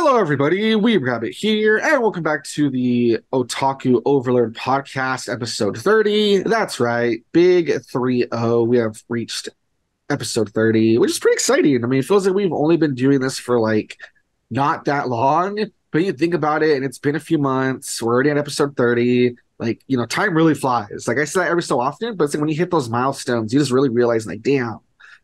Hello, everybody. WEEB'S here, and welcome back to the Otaku Overlord podcast, episode 30. That's right, big 30. We have reached episode 30, which is pretty exciting. I mean, it feels like we've only been doing this for like not that long, but you think about it, and it's been a few months. We're already at episode 30. Like, time really flies. Like I say that every so often, but it's like when you hit those milestones, you just really realize, like, damn,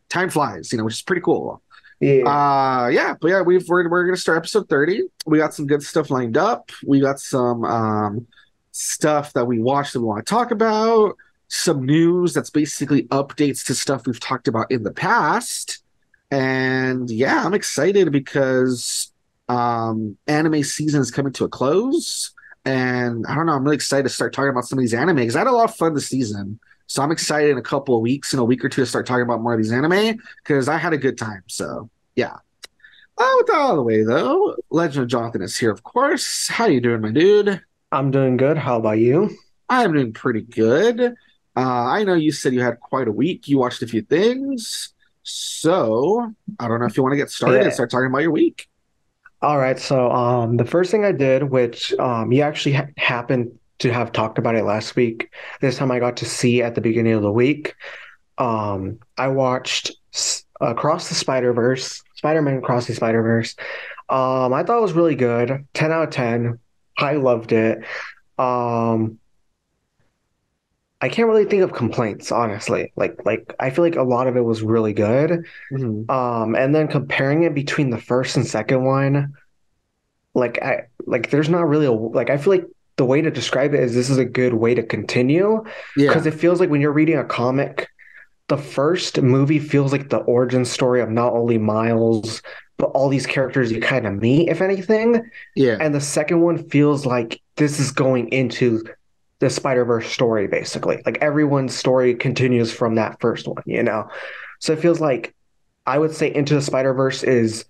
time flies, which is pretty cool. We're gonna start episode 30. We got some good stuff lined up. We got some stuff that we watched that we want to talk about, some news that's basically updates to stuff we've talked about in the past. And yeah, I'm excited because anime season is coming to a close. And I don't know, I'm really excited to start talking about some of these anime because I had a lot of fun this season. So I'm excited in a couple of weeks, in a week or two, to start talking about more of these anime because I had a good time. So yeah. With that out of the way, though, Legend of Jonathan is here, of course. How you doing, my dude? I'm doing good. How about you? I'm doing pretty good. I know you said you had quite a week. You watched a few things. So I don't know if you want to get started and Yeah. start talking about your week. All right. So the first thing I did, which you actually happened to have talked about it last week, this time I got to see at the beginning of the week. I watched Across the Spider-Verse, Spider-Man Across the Spider-Verse. I thought it was really good. 10 out of 10. I loved it. Um, I can't really think of complaints, honestly. Like I feel like a lot of it was really good. Mhm. And then comparing it between the first and second one, there's not really I feel like the way to describe it is this is a good way to continue because Yeah. it feels like when you're reading a comic, the first movie feels like the origin story of not only Miles, but all these characters you kind of meet, if anything. Yeah. And the second one feels like this is going into the Spider-Verse story, basically. Like everyone's story continues from that first one. So it feels like I would say Into the Spider-Verse is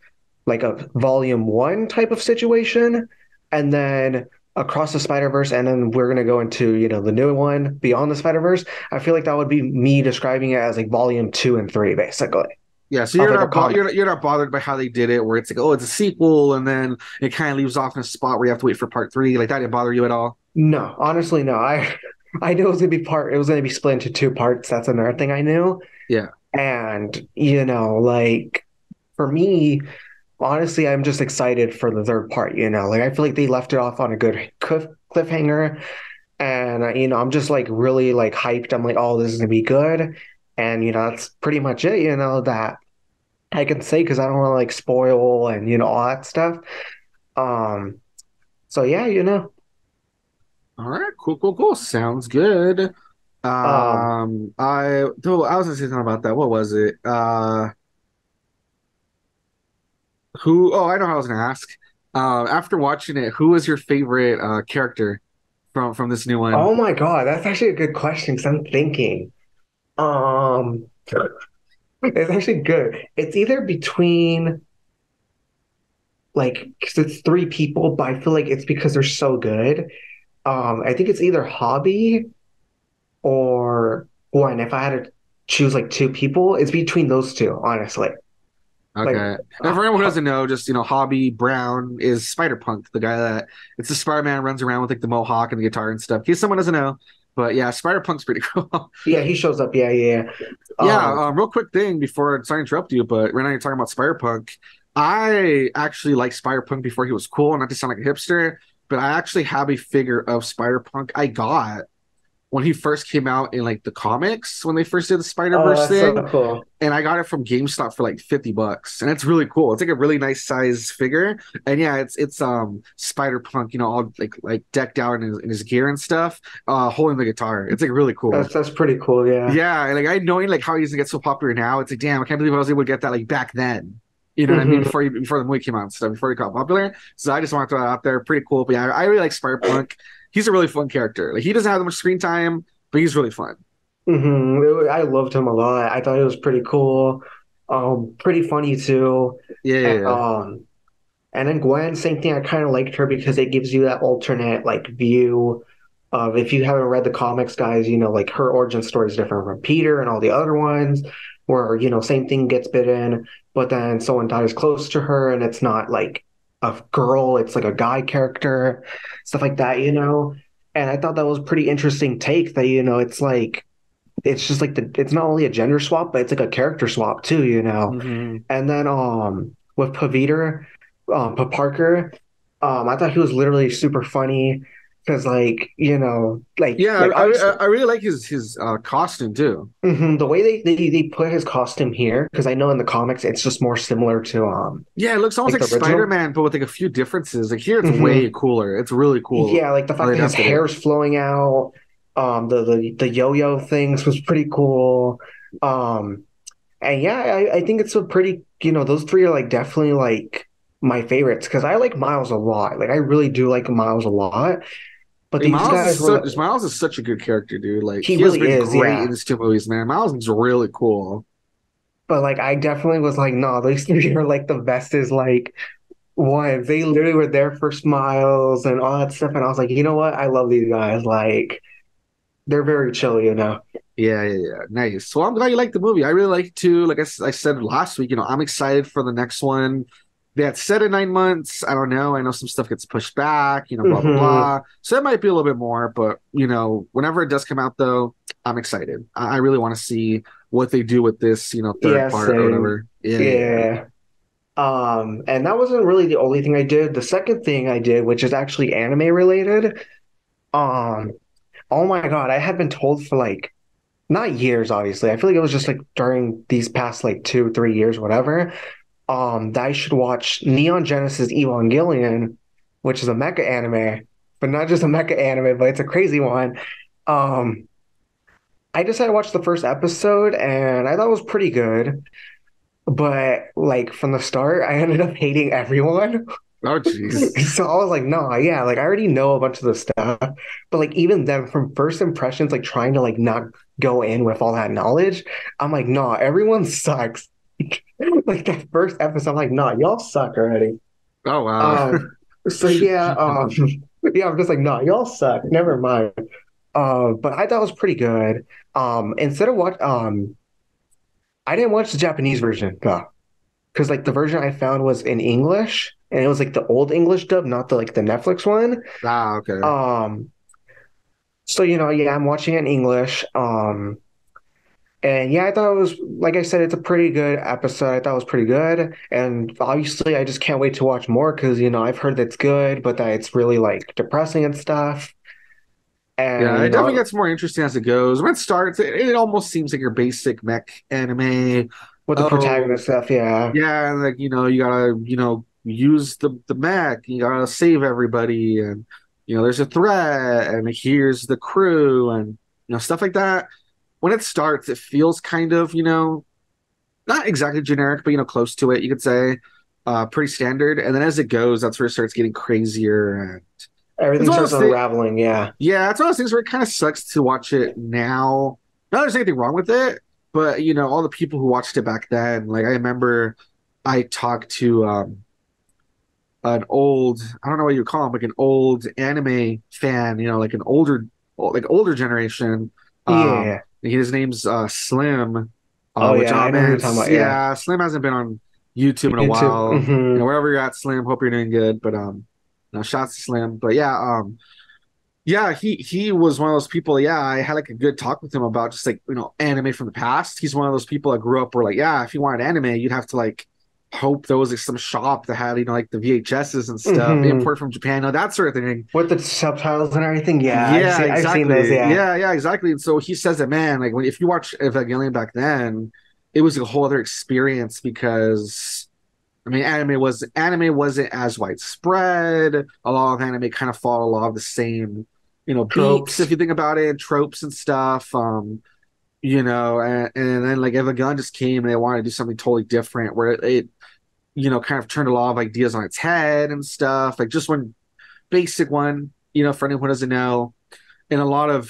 like a volume one type of situation. And then Across the Spider-Verse, and then we're gonna go into, the new one, Beyond the Spider-Verse. I feel like that would be me describing it as like volume two and three, basically, Yeah, so of you're like a not comic. you're not bothered by how they did it, where it's like, oh, it's a sequel, and then it kind of leaves off in a spot where you have to wait for part three. Like that didn't bother you at all? No, honestly, no. I knew it was gonna be split into two parts. That's another thing I knew. Yeah. And, like for me, honestly, I'm just excited for the third part. Like I feel like they left it off on a good cliffhanger. And I'm just like really like hyped. I'm like, oh, this is gonna be good. And that's pretty much it, that I can say because I don't want to like spoil and all that stuff. Um, so yeah. All right, cool, cool, cool. Sounds good. Um, I was gonna say something about that. What was it? Who? Oh, I know how I was gonna ask. After watching it, who was your favorite character from this new one? oh my God, that's actually a good question because I'm thinking. Um, it's actually good. It's either between like because it's three people, but I feel like it's because they're so good. I think it's either Hobby or one. If I had to choose like two people, it's between those two, honestly. Like, Okay. And uh, for anyone who uh, doesn't know, just Hobby Brown is Spider-Punk, the guy that it's the Spider-Man runs around with like the mohawk and the guitar and stuff. In case someone doesn't know, but yeah, Spider-Punk's pretty cool. yeah, he shows up. Yeah. Yeah, Um, real quick thing before sorry to interrupt you, but right now you're talking about Spider-Punk. I actually liked Spider-Punk before he was cool, not to sound like a hipster, but I actually have a figure of Spider-Punk I got when he first came out in like the comics when they first did the oh, Spider-Verse that's so thing. cool. And I got it from GameStop for like $50. And it's really cool. It's like a really nice size figure. And yeah, it's Spider-Punk, all like decked out in his gear and stuff, holding the guitar. It's like really cool. That's pretty cool. Yeah. Yeah, and like I knowing like how he's gonna get so popular now, it's like damn, I can't believe I was able to get that like back then. You know what I mean? hmm Before the movie came out and stuff, before he got popular. So I just want to throw that out there. Pretty cool. But yeah, I really like Spider-Punk. He's a really fun character. Like he doesn't have that much screen time, but he's really fun. I loved him a lot. I thought it was pretty cool. Pretty funny too. Yeah, yeah, And, yeah. and then Gwen, same thing. I kind of liked her because it gives you that alternate like view of if you haven't read the comics, guys, like her origin story is different from Peter and all the other ones, where same thing gets bitten, but then someone dies close to her, and it's not like a girl, it's like a guy character, stuff like that, you know. And I thought that was a pretty interesting take that, you know, it's like it's just like it's not only a gender swap, but it's like a character swap too, you know. Hmm. And then with Paviter, Parker, I thought he was literally super funny because like, you know, Yeah, like obviously I really like his costume too. the way they put his costume here, because I know in the comics it's just more similar to Yeah, it looks almost like like the original. Spider-Man, but with like a few differences. Like here, it's way Hmm. cooler. It's really cool Yeah, like the how fact they that his adapted it. hair is flowing out, the yo-yo things was pretty cool. Um, and yeah, I think it's a pretty, you know, those three are like definitely like my favorites because I like Miles a lot. Like I really do like Miles a lot. But Like these guys were like, Miles is such a good character, dude. Like he he has really been is, great in yeah. these two movies, man. Miles is really cool. But like I definitely was like, no, these three are like the best is like ones. They literally were there for Smiles and all that stuff. And I was like, you know what? I love these guys. Like they're very chill, you know. Yeah. Nice. Well, I'm glad you liked the movie. I really like it too. Like I said last week, I'm excited for the next one. They had said in 9 months. I don't know. I know some stuff gets pushed back, blah, blah, Hmm. blah. So it might be a little bit more, but, whenever it does come out, though, I'm excited. I really want to see what they do with this, third Yeah, part or same. whatever. Yeah. Yeah. And that wasn't really the only thing I did. The second thing I did, which is actually anime related, um, oh my God, I had been told for like not years, obviously. I feel like it was just like during these past like 2, 3 years, whatever. That I should watch Neon Genesis Evangelion, which is a mecha anime, but not just a mecha anime, but it's a crazy one. Um, I decided to watch the first episode and I thought it was pretty good. But like from the start, I ended up hating everyone. Oh, jeez. So I was like, no, yeah, like I already know a bunch of the stuff. But like even then, from first impressions, like trying to like not go in with all that knowledge, I'm like, no, everyone sucks. Like that first episode, I'm like, no, y'all suck already. Oh, wow. Um, so yeah, yeah, I'm just like, no, y'all suck. Never mind. But I thought it was pretty good. Instead of what I didn't watch the Japanese version though, because like the version I found was in English, and it was like the old English dub, not the like the Netflix one. Ah, okay. Um, so you know, yeah, I'm watching it in English. And yeah, I thought it was like I said, it's a pretty good episode. I thought it was pretty good, and obviously, I just can't wait to watch more because you know I've heard that's good, but that it's really like depressing and stuff. And Yeah, you it definitely know, gets more interesting as it goes. When it starts, it almost seems like your basic mech anime. with the Oh, protagonist stuff, yeah, yeah, and like you gotta use the mech. You gotta save everybody, and there's a threat, and here's the crew, and stuff like that. When it starts, it feels kind of not exactly generic, but close to it. You could say pretty standard. And then as it goes, that's where it starts getting crazier, and it's everything one of starts those things. unraveling, yeah. Yeah, it's one of those things where it kind of sucks to watch it now. Not that there's anything wrong with it, but all the people who watched it back then, like I remember I talked to an old, I don't know what you call him, like an old anime fan, like an older generation. Yeah. His name's Slim, Oh which yeah, I know who you're talking about. Yeah. yeah, Slim hasn't been on YouTube in a YouTube. while. Wherever you're at, Slim, hope you're doing good. But no, shots to Slim. But yeah, yeah, he was one of those people. Yeah, I had like a good talk with him about just like anime from the past. He's one of those people that grew up where like yeah, if you wanted anime, you'd have to like hope there was like some shop that had like the VHSs and stuff, Hmm. import from Japan, that sort of thing. With the subtitles and everything. Yeah, Yeah, I've seen those, exactly. yeah. Yeah, exactly. And so he says that man, like if you watch Evangelion back then, it was a whole other experience because I mean, anime wasn't as widespread. A lot of anime kind of followed a lot of the same, beats if Tropes. you think about it, tropes and stuff. And then like Evangelion just came and they wanted to do something totally different where it kind of turned a lot of ideas on its head and stuff. Like just one basic one, for anyone who doesn't know, in a lot of,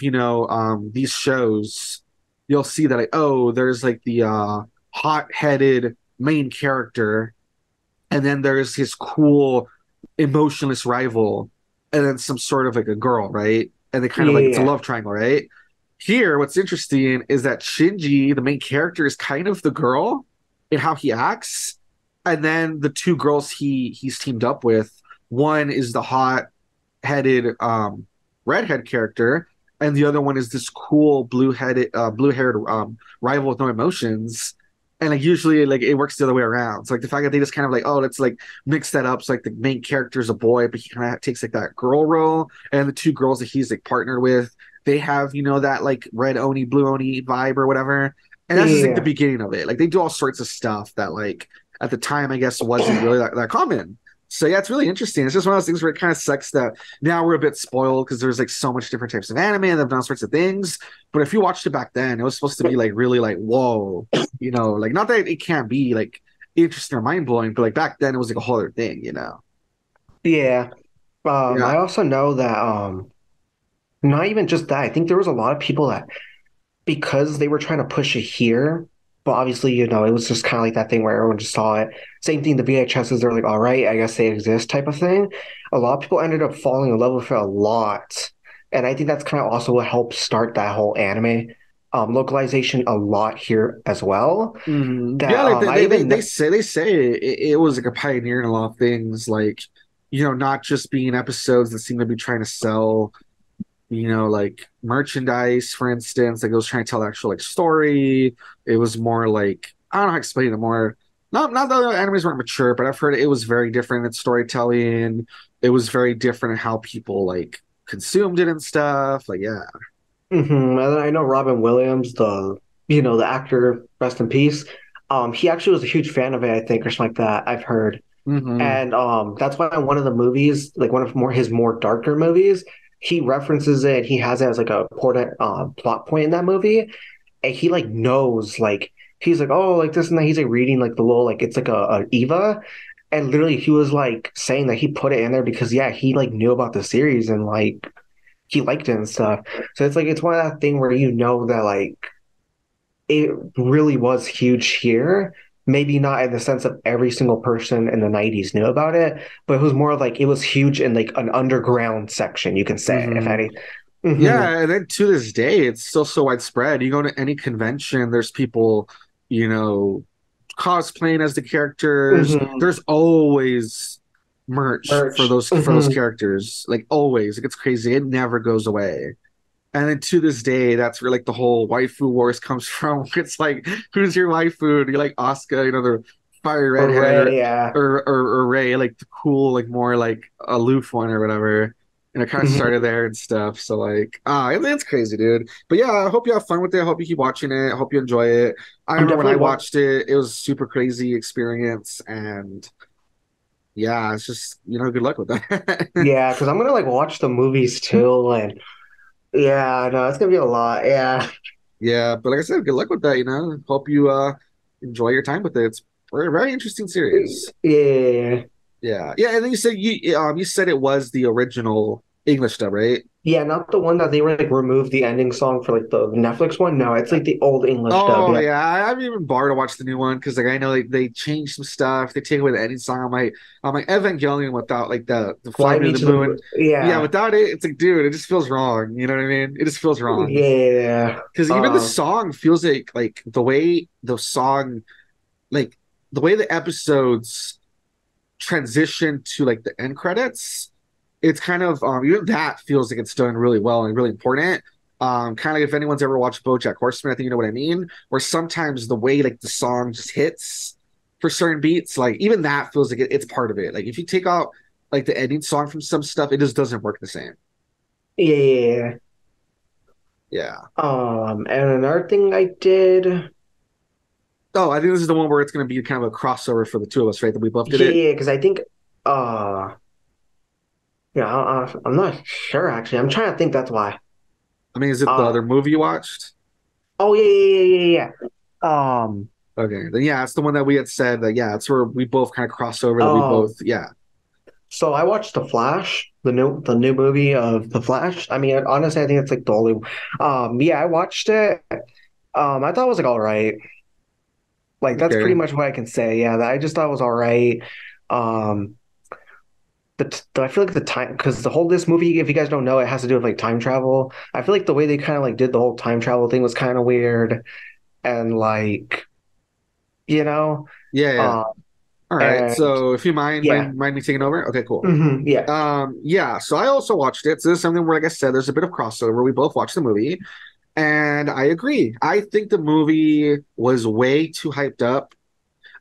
these shows, you'll see that like, oh, there's like the hot-headed main character and then there's his cool emotionless rival and then some sort of like a girl, right? And they kind of like it's a Yeah. love triangle, right? Here what's interesting is that Shinji, the main character, is kind of the girl in how he acts, And then the two girls he's teamed up with, one is the hot-headed redhead character, and the other one is this cool blue-haired rival with no emotions. And like usually like it works the other way around. So like the fact that they just kind of like, oh, let's like mix that up. So like the main character is a boy, but he kind of takes like that girl role, and the two girls that he's like partnered with, they have, that like red Oni, blue Oni vibe or whatever. And that's just like the Yeah. beginning of it. Like they do all sorts of stuff that like at the time I guess wasn't really that common. So yeah, it's really interesting. It's just one of those things where it kind of sucks that now we're a bit spoiled because there's like so much different types of anime and they've done all sorts of things. But if you watched it back then, it was supposed to be like really like whoa, like not that it can't be like interesting or mind blowing, but like back then it was like a whole other thing. Yeah. Yeah. I also know that not even just that. I think there was a lot of people that because they were trying to push it here, but obviously, it was just kind of like that thing where everyone just saw it. Same thing, the VHSs, they're like, all right, I guess they exist type of thing. A lot of people ended up falling in love with it a lot. And I think that's kind of also what helped start that whole anime localization a lot here as well. Yeah, That like I they even say it was like a pioneer in a lot of things, like not just being episodes that seem to be trying to sell like merchandise, for instance. Like it was trying to tell the actual like story. It was more like I don't know how to explain it more. Not that the animes weren't mature, but I've heard it was very different in its storytelling. It was very different in how people like consumed it and stuff. Like yeah. and I know Robin Williams, the actor, rest in peace. He actually was a huge fan of it, I think, or something like that. I've heard. hmm And that's why in one of the movies, like one of his more darker movies, he references it. He has it as like a important plot point in that movie, and he like knows like he's like oh like this and that. He's like reading like the little like it's like a Eva, and literally he was like saying that he put it in there because yeah he like knew about the series and like he liked it and stuff. So it's like it's one of that thing where that like it really was huge here. Maybe not in the sense of every single person in the 90s knew about it, but it was more like it was huge in like an underground section, you can say, if hmm any. Hmm. Yeah, and then to this day, it's still so widespread. You go to any convention, there's people, you know, cosplaying as the characters. Hmm. There's always merch for Merch. those characters. Like always. Like it's crazy. It never goes away. And then to this day, that's where like the whole waifu wars comes from. It's like, who's your waifu? And you're like Asuka, the fiery redhead, Hooray, yeah. or Ray, like the cool, like more like aloof one or whatever. And it kind of started Hmm. there and stuff. So like, it's crazy, dude. But yeah, I hope you have fun with it. I hope you keep watching it. I hope you enjoy it. I I'm remember when I definitely one. watched it, it was a super crazy experience. And yeah, it's just, good luck with that. Yeah, because I'm gonna like watch the movies too, and yeah, no, it's gonna be a lot. Yeah, Yeah, but like I said, good luck with that, Hope you enjoy your time with it. It's a very, very interesting series. yeah. Yeah. Yeah, and then you said it was the original English dub, right? Yeah, not the one that they were like removed the ending song for like the Netflix one. No, it's like the old English dub. Oh Yeah. yeah, I haven't even bothered to watch the new one because like I know they changed some stuff. They take away the ending song. I'm like Evangelion without like the Fly Fly Me me to the to the Moon. moon. Yeah, Yeah. without it, it's like, dude, it just feels wrong. You know what I mean? It just feels wrong. Yeah. Because even the song feels like the way the song like the way the episodes transition to like the end credits, it's kind of even that feels like it's done really well and really important. Kind of if anyone's ever watched BoJack Horseman, I think you know what I mean. Where sometimes the way like the song just hits for certain beats, like even that feels like it's part of it. Like if you take out like the ending song from some stuff, it just doesn't work the same. Yeah. Yeah. And another thing I did, Oh, I think this is the one where it's going to be kind of a crossover for the two of us, right? That we both did it. yeah, because I think, uh, yeah, I'm not sure actually. I'm trying to think. That's why. I mean, is it the Uh, other movie you watched? oh yeah, yeah, yeah, yeah, yeah. Okay, then yeah, it's the one that we had said that yeah, it's where we both kind of cross over that we both Oh, yeah. so I watched The Flash, the new movie of The Flash. I mean, honestly, I think it's like the only. Yeah, I watched it. I thought it was like all right. Like that's pretty Okay. much what I can say. Yeah, I just thought it was all right. Um, I feel like the time because the whole this movie, if you guys don't know, it has to do with like time travel. I feel like the way they kind of like did the whole time travel thing was kind of weird and like you know, Yeah, yeah. uh, All right. And So if you mind, yeah, mind me taking over? Okay, cool. yeah, Yeah, so I also watched it. So this is something where, like I said, there's a bit of crossover. We both watched the movie, and I agree. I think the movie was way too hyped up.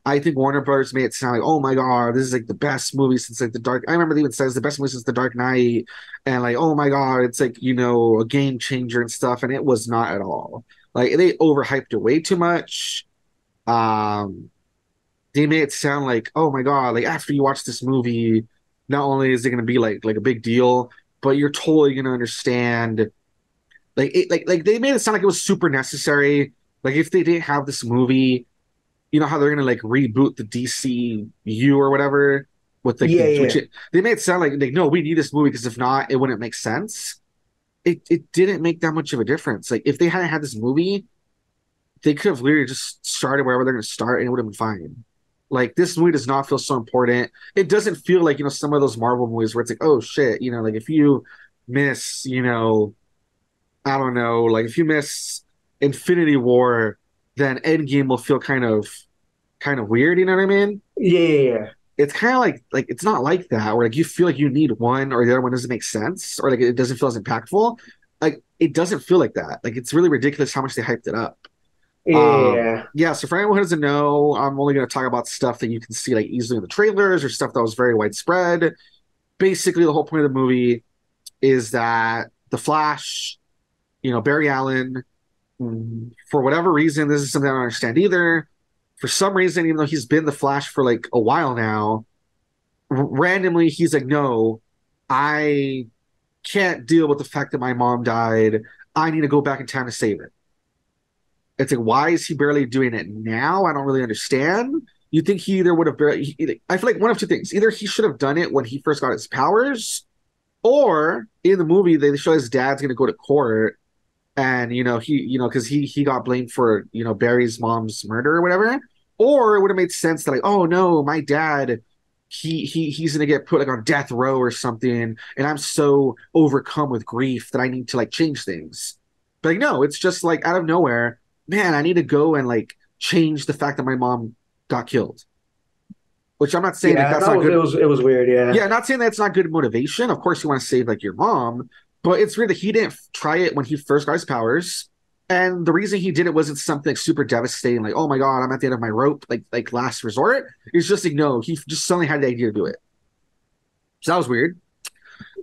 I think Warner Brothers made it sound like, oh my God, this is like the best movie since like the Dark. I remember they even says the best movie since the Dark Knight, and like, oh my God, it's like, a game changer and stuff, and it was not at all. Like they overhyped it way too much. Um, they made it sound like, oh my God, like after you watch this movie, not only is it gonna be like a big deal, but you're totally gonna understand. Like they made it sound like it was super necessary. Like if they didn't have this movie, you know how they're gonna like reboot the DCU or whatever with like yeah, which yeah, they made it sound like no, we need this movie because if not, it wouldn't make sense. It didn't make that much of a difference. Like if they hadn't had this movie, they could have literally just started wherever they're gonna start and it would have been fine. Like this movie does not feel so important. It doesn't feel like some of those Marvel movies where it's like, oh shit, like if you miss, I don't know, like if you miss Infinity War, then Endgame will feel kind of weird, you know what I mean? yeah, yeah, It's kind of like it's not like that, where like you feel like you need one or the other one doesn't make sense, or like it doesn't feel as impactful. Like it doesn't feel like that. Like it's really ridiculous how much they hyped it up. yeah, Yeah, so for anyone who doesn't know, I'm only gonna talk about stuff that you can see like easily in the trailers or stuff that was very widespread. Basically, the whole point of the movie is that the Flash, Barry Allen, for whatever reason, this is something I don't understand either. For some reason, even though he's been the Flash for like a while now, randomly he's like, no, I can't deal with the fact that my mom died. I need to go back in time to save it. It's like, why is he barely doing it now? I don't really understand. You think he either would have barely, I feel like one of two things. Either he should have done it when he first got his powers, or in the movie, they show his dad's going to go to court and because he got blamed for Barry's mom's murder or whatever, or it would have made sense that like, oh no, my dad, he's gonna get put like on death row or something, and I'm so overcome with grief that I need to like change things. But like no, it's just like out of nowhere, man, I need to go and like change the fact that my mom got killed. Which I'm not saying like yeah. that's That not was good. it was weird. Yeah, Yeah, not saying that's not good motivation. Of course, you want to save like your mom, but it's weird that he didn't try it when he first got his powers. And the reason he did it wasn't something super devastating, like, oh my God, I'm at the end of my rope, like last resort. It's just like, no, he just suddenly had the idea to do it. So that was weird.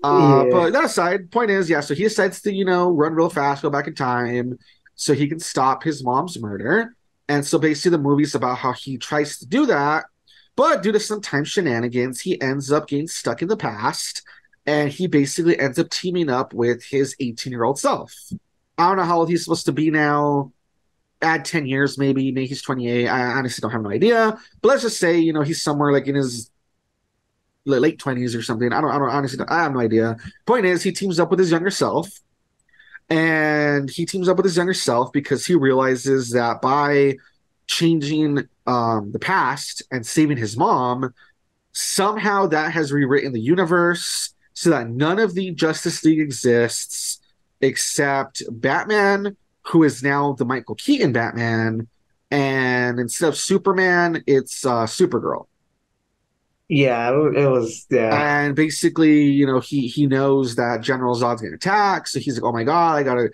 yeah, But that aside, point is, yeah, so he decides to, run real fast, go back in time so he can stop his mom's murder. And so basically the movie's about how he tries to do that, but due to some time shenanigans, he ends up getting stuck in the past, and he basically ends up teaming up with his 18-year-old self. I don't know how old he's supposed to be now. Add 10 years, maybe he's 28. I honestly don't have no idea. But let's just say, he's somewhere like in his late 20s or something. I don't honestly, I have no idea. Point is, he teams up with his younger self, and he teams up with his younger self because he realizes that by changing the past and saving his mom, somehow that has rewritten the universe so that none of the Justice League exists except Batman, who is now the Michael Keaton Batman, and instead of Superman, it's Supergirl. yeah. It was yeah, And basically, he knows that General Zod's going to attack, so he's like, "Oh my God, I gotta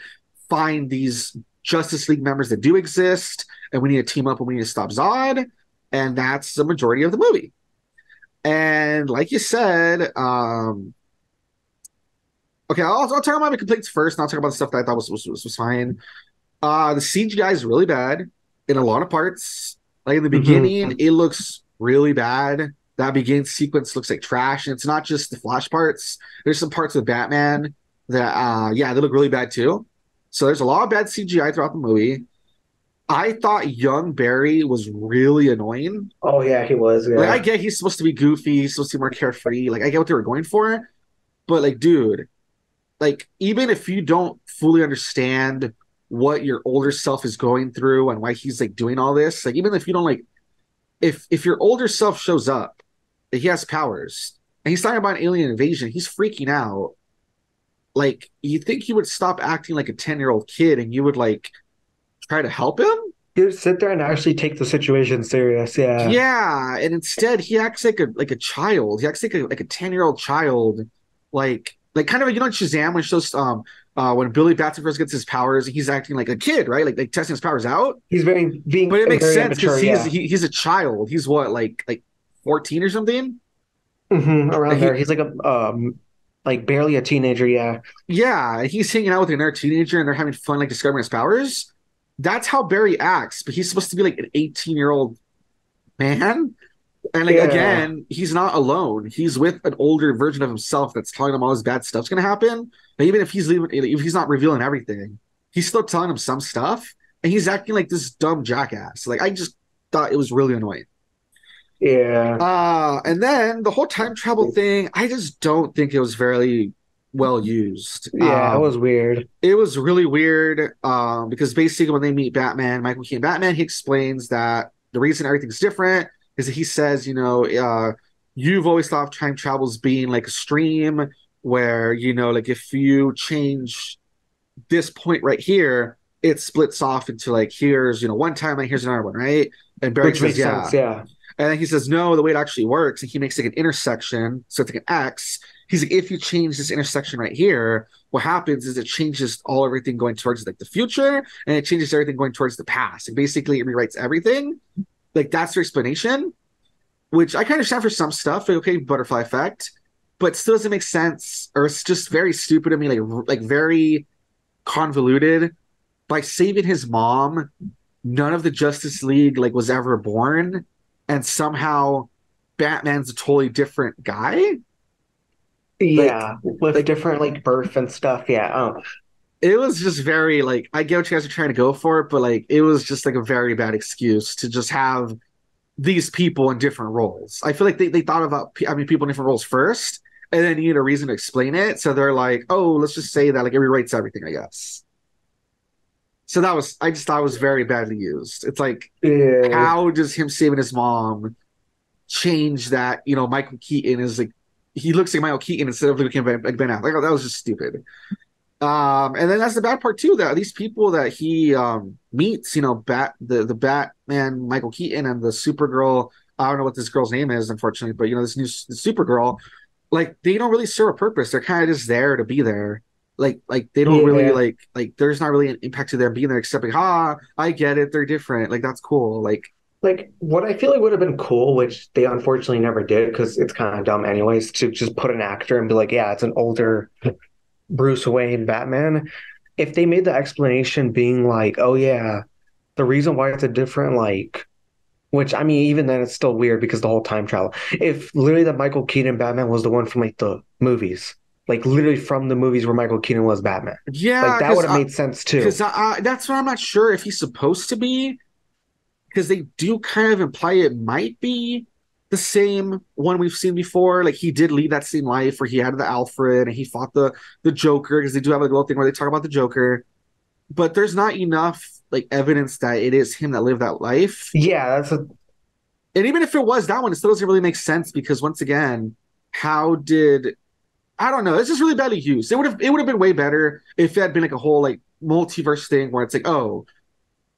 find these Justice League members that do exist, and we need to team up and we need to stop Zod." And that's the majority of the movie. And like you said, okay, I'll talk about my complaints first, and I'll talk about the stuff that I thought was fine. The CGI is really bad in a lot of parts. Like in the beginning, hmm it looks really bad. That beginning sequence looks like trash, and it's not just the Flash parts. There's some parts of Batman that, yeah, they look really bad too. So there's a lot of bad CGI throughout the movie. I thought young Barry was really annoying. Oh yeah, he was. Like, I Yeah, get he's supposed to be goofy, he's supposed to be more carefree. Like, I get what they were going for, but like, dude, like even if you don't fully understand what your older self is going through and why he's like doing all this, like even if you don't like, if your older self shows up, he has powers and he's talking about an alien invasion, he's freaking out. Like you think he would stop acting like a 10-year-old kid and you would like try to help him? He'd sit there and actually take the situation serious. Yeah. Yeah, and instead he acts like a child. He acts like a 10-year-old child, like kind of like Shazam when shows when Billy Batson first gets his powers, he's acting like a kid, right? Like testing his powers out. He's very being But it makes very sense immature. because Yeah. he's a child. He's what like 14 or something. Around there. He He's like a like barely a teenager. Yeah. Yeah, he's hanging out with another teenager and they're having fun like discovering his powers. That's how Barry acts, but he's supposed to be like an 18-year-old man. And like Yeah. again, he's not alone. He's with an older version of himself that's telling him all this bad stuff's gonna happen. But even if he's not revealing everything, he's still telling him some stuff, and he's acting like this dumb jackass. Like I just thought it was really annoying. Yeah. And then the whole time travel thing, I just don't think it was very well used. Yeah. It was weird. It was really weird because basically when they meet Batman, Michael Keaton Batman, he explains that the reason everything's different is that he says, you've always thought of time travel as being like a stream where, like if you change this point right here, it splits off into like here's, one timeline, here's another one, right? And Barry Which says, makes yeah. sense. Yeah. And then he says, no, the way it actually works, and he makes like an intersection, so it's like an X. He's like, if you change this intersection right here, what happens is it changes everything going towards like the future, and it changes everything going towards the past. And basically, it rewrites everything. Like that's their explanation, which I kind of understand for some stuff. Like, okay, butterfly effect, but still doesn't make sense, or it's just very stupid to me. Like very convoluted. By saving his mom, none of the Justice League like was ever born, and somehow Batman's a totally different guy. Yeah. With different like birth and stuff. Yeah. Oh. It was just very like I get what you guys are trying to go for, but like it was just like a very bad excuse to just have these people in different roles. I feel like they thought about people in different roles first, and then needed a reason to explain it. So they're like, oh, let's just say that like it rewrites everything, I guess. So I just thought it was very badly used. It's like, Yeah. how does him saving his mom change that? Michael Keaton is like he looks like Michael Keaton instead of looking like Ben Affleck. Like, that was just stupid. And then that's the bad part too. That these people that he meets, the Batman, Michael Keaton, and the Supergirl. I don't know what this girl's name is, unfortunately, but this new Supergirl, like they don't really serve a purpose. They're kind of just there to be there. Like they don't really Yeah. like. There's not really an impact to them being there, except like, I get it. They're different. Like that's cool. Like what I feel like would have been cool, which they unfortunately never did because it's kind of dumb anyways, to just put an actor and be like, yeah, it's an older Bruce Wayne Batman. If they made the explanation being like, oh yeah, the reason why it's a different like, which I mean, even then it's still weird because the whole time travel. If literally the Michael Keaton Batman was the one from like the movies, like literally from the movies where Michael Keaton was Batman, like yeah, that would have made sense too. because that's what I'm not sure if he's supposed to be, because they do kind of imply it might be the same one we've seen before. Like he did lead that same life where he had the Alfred and he fought the Joker, because they do have a little thing where they talk about the Joker, but there's not enough like evidence that it is him that lived that life. Yeah, that's a And even if it was that one, it still doesn't really make sense because once again, how did I don't know. It's just really badly used. It would have been way better if it had been like a whole like multiverse thing where it's like, oh,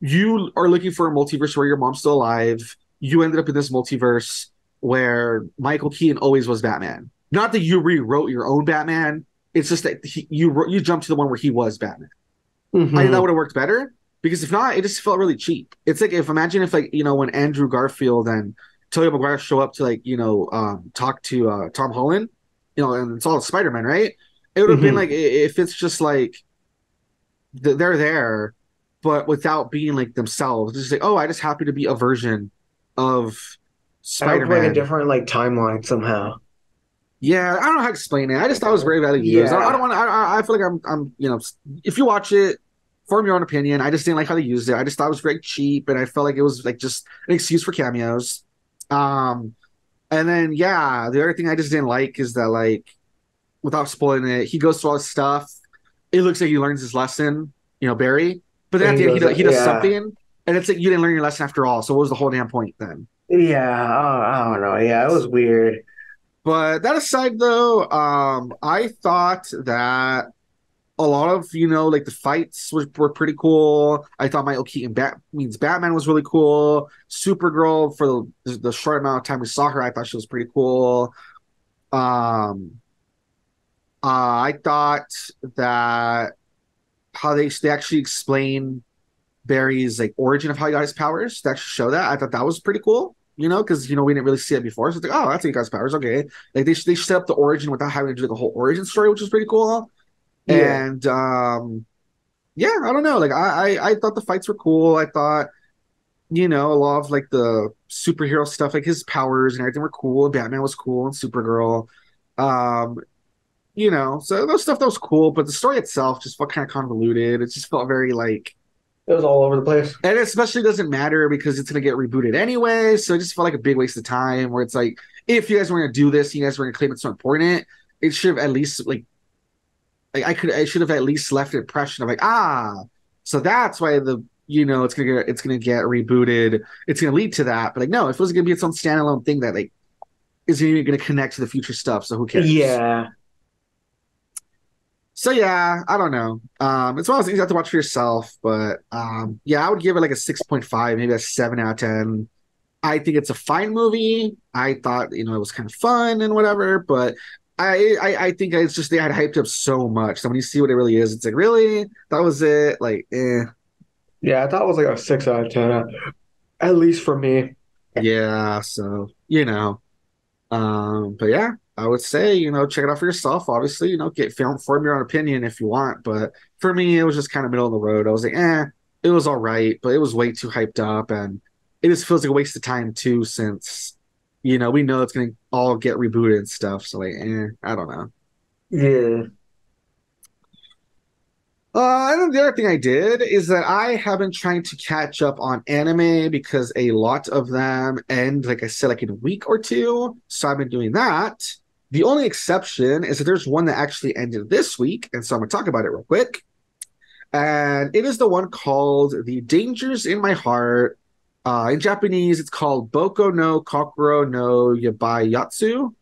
you are looking for a multiverse where your mom's still alive. You ended up in this multiverse where Michael Keaton always was Batman. Not that you rewrote your own Batman. It's just that you jumped to the one where he was Batman. I think that would have worked better, because if not, it just felt really cheap. It's like imagine if like when Andrew Garfield and Tobey Maguire show up to like talk to Tom Holland, and it's all Spider-Man, right? It would have been like if it's just like they're there, but without being like themselves. Just like, oh, I just happen to be a version of like a Spider-Man. different like timeline somehow. Yeah, I don't know how to explain it. I just thought it was very badly used. I Yeah. don't want. I feel like I'm. If you watch it, form your own opinion. I just didn't like how they used it. I just thought it was very cheap, and I felt like it was like just an excuse for cameos. Um, and then yeah, the other thing I just didn't like is that like, without spoiling it, he goes through all this stuff. It looks like he learns his lesson, Barry. But then And at the end, he does yeah. something, and it's like you didn't learn your lesson after all. So what was the whole damn point then? Yeah, I don't know. Yeah, it was weird. But that aside, though, I thought that a lot of, like the fights were pretty cool. I thought Michael Keaton means Batman was really cool. Supergirl, for the short amount of time we saw her, I thought she was pretty cool. Um, I thought that how they actually explain Barry's like origin of how he got his powers, to actually show that. I thought that was pretty cool, because we didn't really see it before. So it's like, oh, that's how he got his powers. Okay, like they set up the origin without having to do the whole origin story, which is pretty cool. Yeah. And yeah, I don't know. Like I thought the fights were cool. I thought, a lot of like the superhero stuff, like his powers and everything were cool. Batman was cool and Supergirl. Um, so those stuff that was cool, but the story itself just felt kind of convoluted. It just felt very like, It was all over the place. and it especially doesn't matter because it's gonna get rebooted anyway. So it just felt like a big waste of time. Where it's like, if you guys were gonna do this, you guys were gonna claim it's so important, it should have at least like I should have at least left an impression of like, so that's why it's gonna get rebooted. It's gonna lead to that. But like, no, if it was gonna be its own standalone thing that like isn't even gonna connect to the future stuff, so who cares? Yeah. So yeah, I don't know. It's one of those things you have to watch for yourself, but yeah, I would give it like a 6.5, maybe a 7 out of 10. I think it's a fine movie. I thought, it was kind of fun and whatever, but I think it's just they had hyped up so much. So when you see what it really is, it's like, really? That was it? Like, eh. Yeah, I thought it was like a 6 out of 10, at least for me. Yeah, so, but yeah, I would say, check it out for yourself. Obviously, form your own opinion if you want. But for me, it was just kind of middle of the road. I was like, it was all right, but it was way too hyped up, and it just feels like a waste of time too, since we know it's gonna all get rebooted and stuff. So like, I don't know. Yeah. And then the other thing I did is that I have been trying to catch up on anime because a lot of them end, like I said, like in a week or two. So I've been doing that. The only exception is that there's one that actually ended this week, and so I'm gonna talk about it real quick. And it is the one called "The Dangers in My Heart." In Japanese, it's called Boko no Kokoro no Yabayatsu.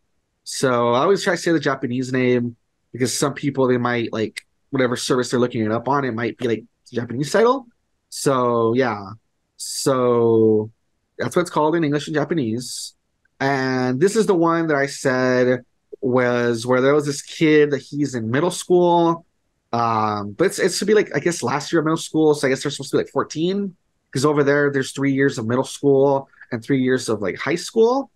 So I always try to say the Japanese name because some people, they might like whatever service they're looking it up on, it might be like the Japanese title. So yeah. So that's what it's called in English and Japanese. And this is the one that I said was where there was this kid that he's in middle school. But it should be like, I guess, last year of middle school. So I guess they're supposed to be like 14 because over there's 3 years of middle school and 3 years of like high school.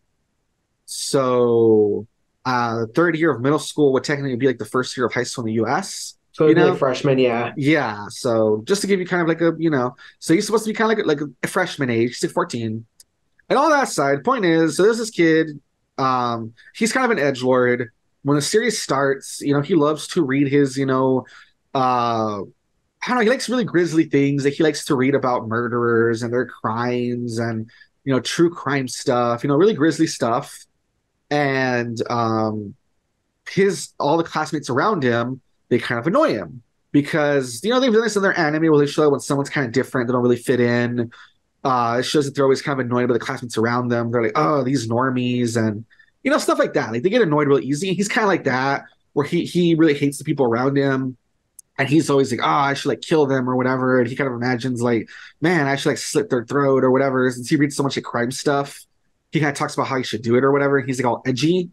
So the third year of middle school would technically be like the first year of high school in the US. So it'd be like freshman, yeah. Yeah. So just to give you kind of like a, so he's supposed to be kind of like a freshman age, he's like 14. And all that aside, point is, so there's this kid, he's kind of an edgelord. When the series starts, he loves to read his, I don't know, he likes really grisly things. Like he likes to read about murderers and their crimes and, true crime stuff, really grisly stuff. And all the classmates around him, they kind of annoy him because, they've done this in their anime where they show when someone's kind of different, they don't really fit in. It shows that they're always kind of annoyed by the classmates around them. They're like, oh, these normies and, stuff like that. Like they get annoyed real easy. And he's kind of like that, where he really hates the people around him. And he's always like, oh, I should like kill them or whatever. And he kind of imagines like, man, I should like slit their throat or whatever. Since he reads so much like crime stuff, he kind of talks about how he should do it or whatever. He's like all edgy,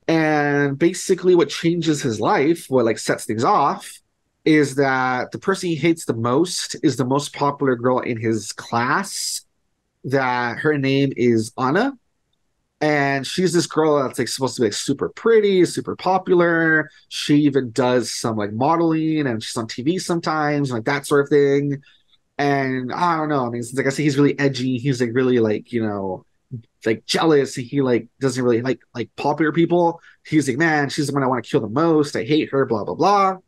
And basically what changes his life, what like sets things off, is that the person he hates the most is the most popular girl in his class, that her name is Anna. And she's this girl that's like supposed to be like super pretty, super popular. She even does some like modeling and she's on TV sometimes, like that sort of thing. And I don't know. I mean, like I say, he's really edgy. He's like really like, like jealous. He like doesn't really like popular people. He's like, man, she's the one I want to kill the most. I hate her, blah, blah, blah.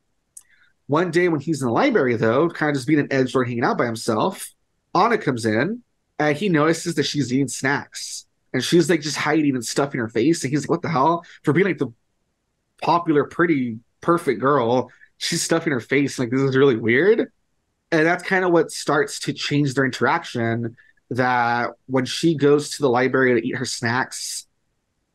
One day when he's in the library, though, kind of just being an edgelord hanging out by himself, Anna comes in and he notices that she's eating snacks. And she's like just hiding and stuffing her face. And he's like, what the hell? For being like the popular, pretty, perfect girl, she's stuffing her face. Like, this is really weird. And that's kind of what starts to change their interaction. That when she goes to the library to eat her snacks,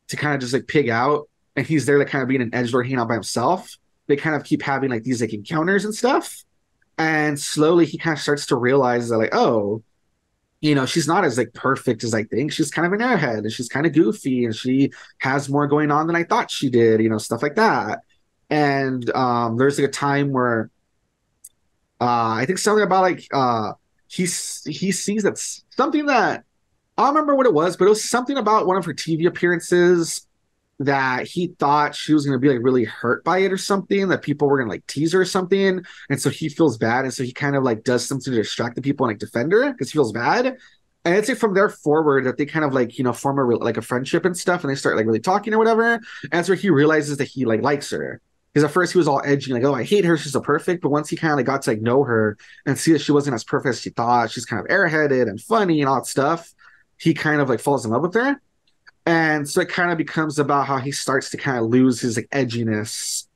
to kind of just like pig out, and he's there like kind of being an edgelord hanging out by himself, they kind of keep having like these like encounters and stuff. And slowly he kind of starts to realize that like, oh, she's not as like perfect as I think. She's kind of an airhead and she's kind of goofy and she has more going on than I thought she did, stuff like that. And there's like a time where I think something about like he sees that something that I don't remember what it was, but it was something about one of her TV appearances that he thought she was going to be like really hurt by it or something, that people were going to like tease her or something. And so he feels bad. And so he kind of like does something to distract the people and like defend her because he feels bad. And it's like from there forward that they kind of like, form like a friendship and stuff. And they start like really talking or whatever. And that's where he realizes that he like likes her. Because at first he was all edgy, like, oh, I hate her, she's so perfect. But once he kind of like got to like know her and see that she wasn't as perfect as she thought, she's kind of airheaded and funny and all that stuff, he kind of like falls in love with her. And so it kind of becomes about how he starts to kind of lose his like edginess.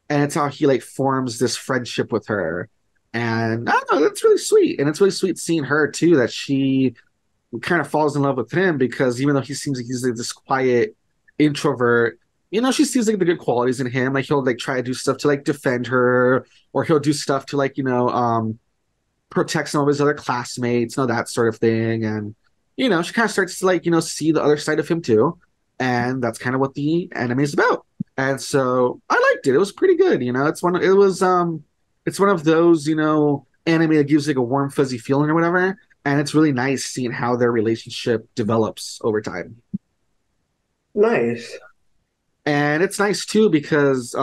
And it's how he like forms this friendship with her. And I don't know, that's really sweet. And it's really sweet seeing her too, that she kind of falls in love with him because even though he seems like he's like this quiet introvert, she sees like the good qualities in him. Like he'll like try to do stuff to like defend her, or he'll do stuff to like, protect some of his other classmates, that sort of thing. And she kind of starts to like, see the other side of him too. And that's kind of what the anime is about. And so I liked it. It was pretty good. It's one of those, anime that gives like a warm, fuzzy feeling or whatever. And it's really nice seeing how their relationship develops over time. Nice. And it's nice too because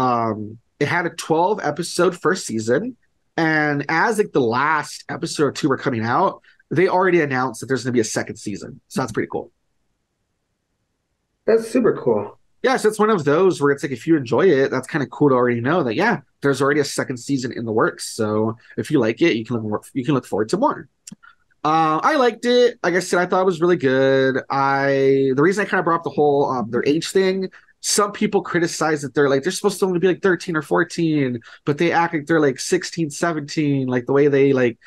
it had a 12 episode first season. And as like the last episode or two were coming out, they already announced that there's going to be a second season. So that's pretty cool. That's super cool. Yeah, so it's one of those where it's like, if you enjoy it, that's kind of cool to already know that, yeah, there's already a second season in the works. So if you like it, you can look forward to more. I liked it. Like I said, I thought it was really good. The reason I kind of brought up the whole their age thing, some people criticize that they're supposed to only be like 13 or 14, but they act like they're like 16, 17, like the way they like,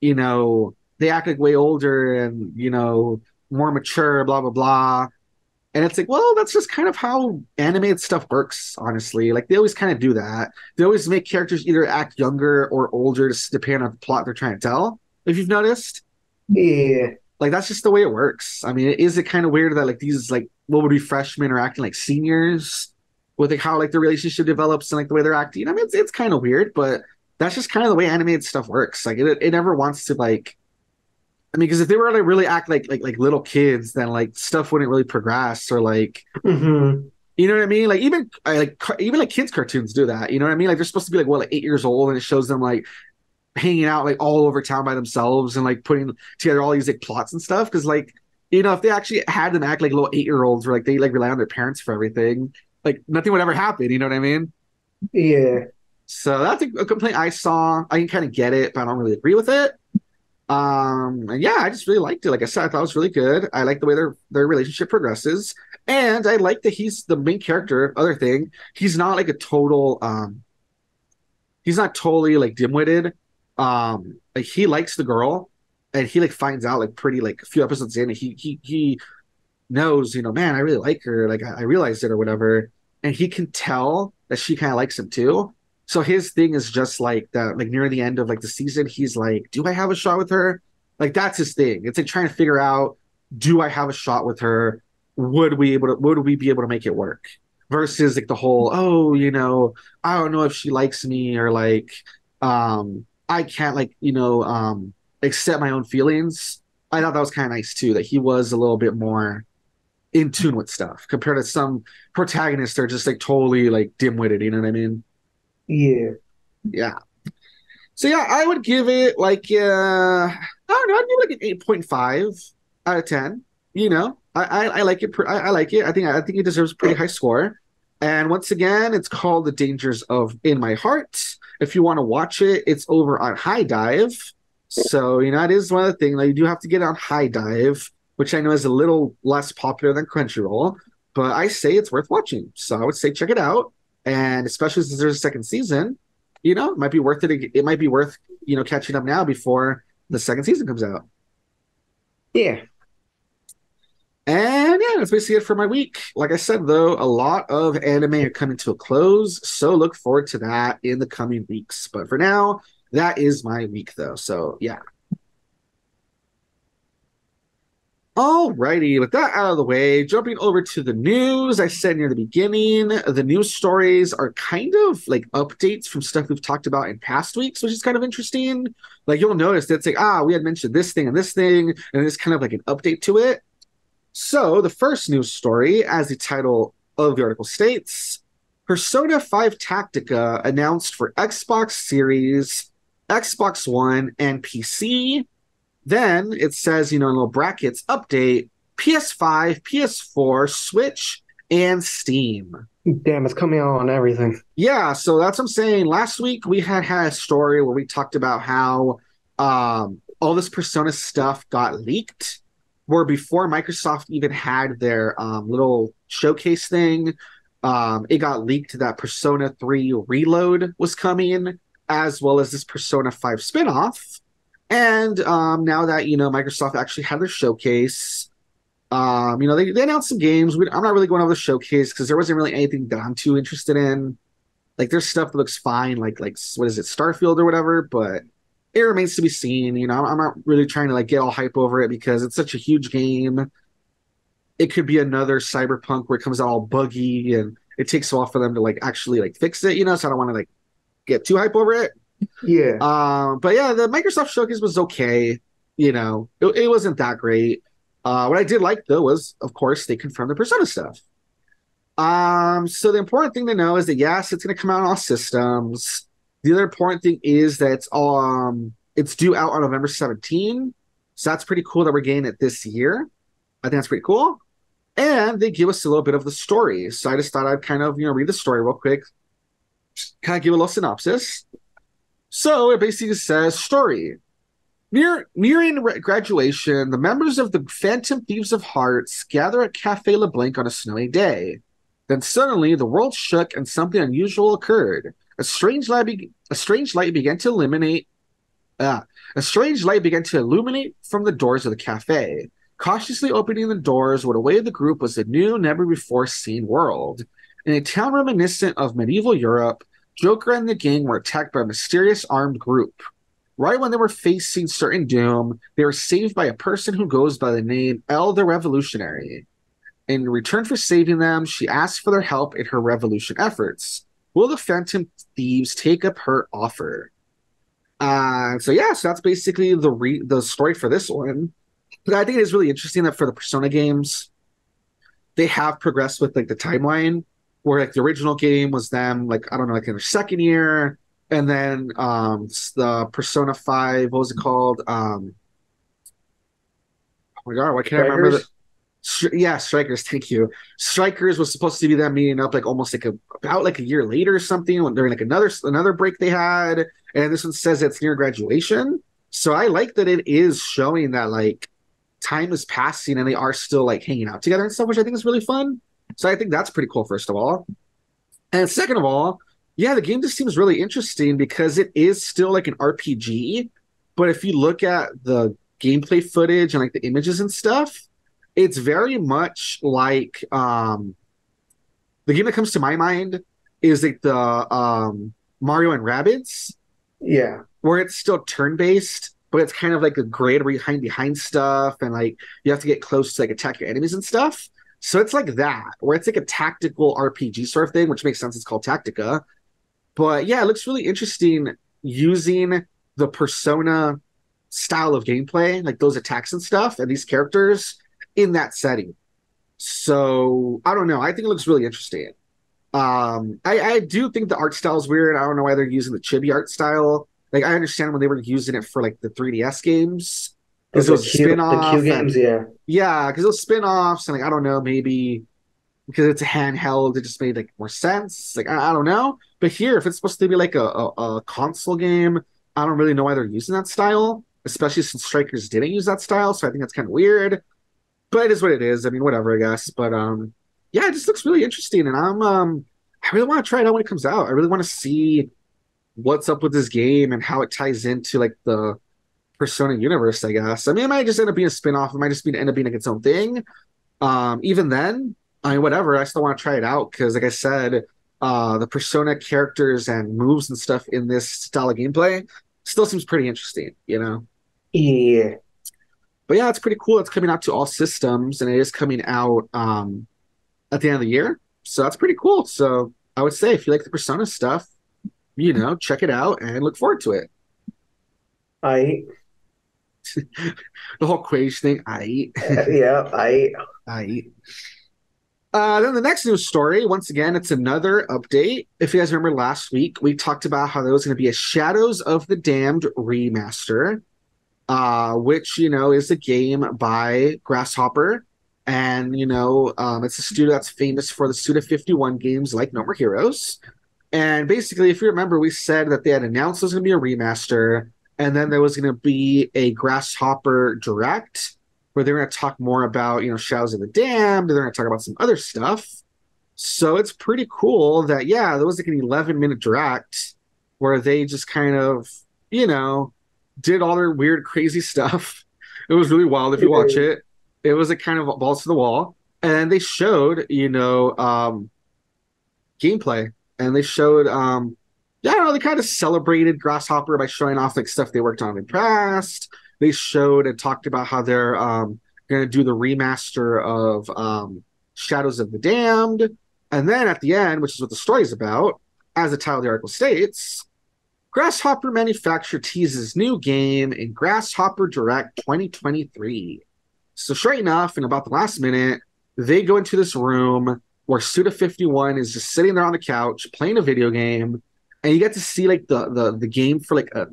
they act like way older and, more mature, blah, blah, blah. And it's like, well, that's just kind of how animated stuff works, honestly. Like, they always kind of do that. They always make characters either act younger or older to depend on the plot they're trying to tell, if you've noticed. Yeah. Like, that's just the way it works. I mean, is it kind of weird that, like, these, like, what would be freshmen are acting like seniors with, like, how, like, the relationship develops and, like, the way they're acting? I mean, it's kind of weird, but that's just kind of the way animated stuff works. Like, it never wants to, like, I mean, because if they were to really act like little kids, then like stuff wouldn't really progress, or like, you know what I mean? Like even like kids cartoons do that. You know what I mean? Like they're supposed to be like 8 years old, and it shows them like hanging out like all over town by themselves and like putting together all these like plots and stuff. Because like if they actually had them act like little 8-year-olds, where like they like rely on their parents for everything, like nothing would ever happen. You know what I mean? Yeah. So that's a complaint I saw. I can kind of get it, but I don't really agree with it. And yeah, I just really liked it. Like I said, I thought it was really good. I like the way their relationship progresses, and I like that he's the main character. Other thing, he's not like a total he's not totally like dim-witted. Like he likes the girl, and he like finds out like pretty like a few episodes in, and he knows, man, I really like her, like I realized it or whatever, and he can tell that she kind of likes him too. So his thing is just like that, like near the end of like the season, he's like, do I have a shot with her? Like that's his thing. It's like trying to figure out, do I have a shot with her? Would we be able to make it work? Versus like the whole, oh, I don't know if she likes me, or like I can't like, accept my own feelings. I thought that was kind of nice too, that he was a little bit more in tune with stuff compared to some protagonists that are just like totally like dim-witted, you know what I mean? Yeah. Yeah. So yeah, I would give it like I don't know, I'd give it like an 8.5 out of 10. I like it. I like it. I think it deserves a pretty high score. And once again, it's called The Dangers of In My Heart. If you want to watch it, it's over on High Dive. So, it is one of the things that you do have to get on High Dive, which I know is a little less popular than Crunchyroll, but I say it's worth watching. So I would say check it out. And especially since there's a second season, it might be worth it. It might be worth, catching up now before the second season comes out. Yeah. And yeah, that's basically it for my week. Like I said, though, a lot of anime are coming to a close, so look forward to that in the coming weeks. But for now, that is my week, though. So yeah. Alrighty, with that out of the way, jumping over to the news. I said near the beginning, the news stories are kind of like updates from stuff we've talked about in past weeks, which is kind of interesting. Like you'll notice that it's like, we had mentioned this thing, and it's kind of like an update to it. So the first news story, as the title of the article states, Persona 5 Tactica announced for Xbox Series, Xbox One, and PC. Then it says, in little brackets, update, PS5, PS4, Switch, and Steam. Damn, it's coming out on everything. Yeah, so that's what I'm saying. Last week we had a story where we talked about how all this Persona stuff got leaked, where before Microsoft even had their little showcase thing, it got leaked that Persona 3 Reload was coming, as well as this Persona 5 spinoff. And now that, Microsoft actually had their showcase, they announced some games. I'm not really going over the showcase because there wasn't really anything that I'm too interested in. Like, there's stuff that looks fine, like what is it, Starfield or whatever, but it remains to be seen. I'm not really trying to, get all hype over it because it's such a huge game. It could be another Cyberpunk where it comes out all buggy and it takes a while for them to, actually, fix it, so I don't want to, get too hype over it. Yeah. But yeah, the Microsoft showcase was okay. It wasn't that great. What I did like though was, of course, they confirmed the Persona stuff. So the important thing to know is that yes, it's going to come out on all systems. The other important thing is that it's due out on November 17. So that's pretty cool that we're getting it this year. I think that's pretty cool. And they give us a little bit of the story. So I just thought I'd kind of, read the story real quick. Kind of give a little synopsis. So it basically says, story. Nearing graduation, the members of the Phantom Thieves of Hearts gather at Café LeBlanc on a snowy day. Then suddenly the world shook and something unusual occurred. A strange light began to illuminate from the doors of the cafe. Cautiously opening the doors, what awaited the group was a new, never-before-seen world. In a town reminiscent of medieval Europe, Joker and the gang were attacked by a mysterious armed group. Right when they were facing certain doom, they were saved by a person who goes by the name 𝐿 the Revolutionary. In return for saving them, she asked for their help in her revolution efforts. Will the Phantom Thieves take up her offer? So that's basically the story for this one. But I think it is really interesting that for the Persona games, they have progressed with the timeline, where the original game was them in their second year, and then the Persona 5, what was it called? Oh my god, why can't I remember Strikers, thank you. Strikers was supposed to be them meeting up almost about a year later or something, during another break they had, and this one says it's near graduation. So I like that it is showing that time is passing and they are still hanging out together and stuff, which I think is really fun. So I think that's pretty cool, first of all. And second of all, yeah, the game just seems really interesting because it is still an RPG. But if you look at the gameplay footage and the images and stuff, it's very much the game that comes to my mind is the Mario and Rabbids. Yeah. Where it's still turn-based, but it's kind of a grid where you behind stuff and you have to get close to attack your enemies and stuff. So it's that, where it's a tactical RPG sort of thing, which makes sense. It's called Tactica. But yeah, it looks really interesting using the Persona style of gameplay, those attacks and stuff, and these characters in that setting. So I don't know. I think it looks really interesting. I do think the art style is weird. I don't know why they're using the chibi art style. I understand when they were using it for the 3DS games. Because those spin-offs. The Q games, yeah. Yeah, because those spin-offs, and I don't know, maybe because it's a handheld, it just made more sense. I don't know. But here, if it's supposed to be a console game, I don't really know why they're using that style, especially since Strikers didn't use that style, so I think that's kind of weird. But it is what it is. I mean, whatever, I guess. But yeah, it just looks really interesting, and I really want to try it out when it comes out. I really want to see what's up with this game and how it ties into the Persona universe, I guess. I mean, it might just end up being a spin-off. It might just end up being its own thing. Even then, I mean, whatever, I still want to try it out because, like I said, the Persona characters and moves and stuff in this style of gameplay still seems pretty interesting, you know? Yeah. But yeah, it's pretty cool. It's coming out to all systems and it is coming out at the end of the year. So that's pretty cool. So I would say if you like the Persona stuff, you know, check it out and look forward to it. I The whole Quage thing, I yeah, I then the next news story, once again, it's another update. If you guys remember last week, we talked about how there was going to be a Shadows of the Damned remaster, which, you know, is a game by Grasshopper. And, you know, it's a studio that's famous for the Suda51 games like No More Heroes. And basically, if you remember, we said that they had announced there was going to be a remaster, and then there was going to be a Grasshopper Direct, where they're going to talk more about, you know, Shadows of the Damned, and they're going to talk about some other stuff. So it's pretty cool that, yeah, there was like an 11-minute Direct where they just kind of, you know, did all their weird, crazy stuff. It was really wild if you watch it. It was a kind of balls to the wall. And they showed, you know, gameplay. And they showed, yeah, I don't know, they kind of celebrated Grasshopper by showing off like stuff they worked on in the past. They showed and talked about how they're going to do the remaster of Shadows of the Damned. And then at the end, which is what the story's about, as the title of the article states, Grasshopper Manufacture teases new game in Grasshopper Direct 2023. So sure enough, in about the last minute, they go into this room where Suda51 is just sitting there on the couch playing a video game, and you get to see like the game for like a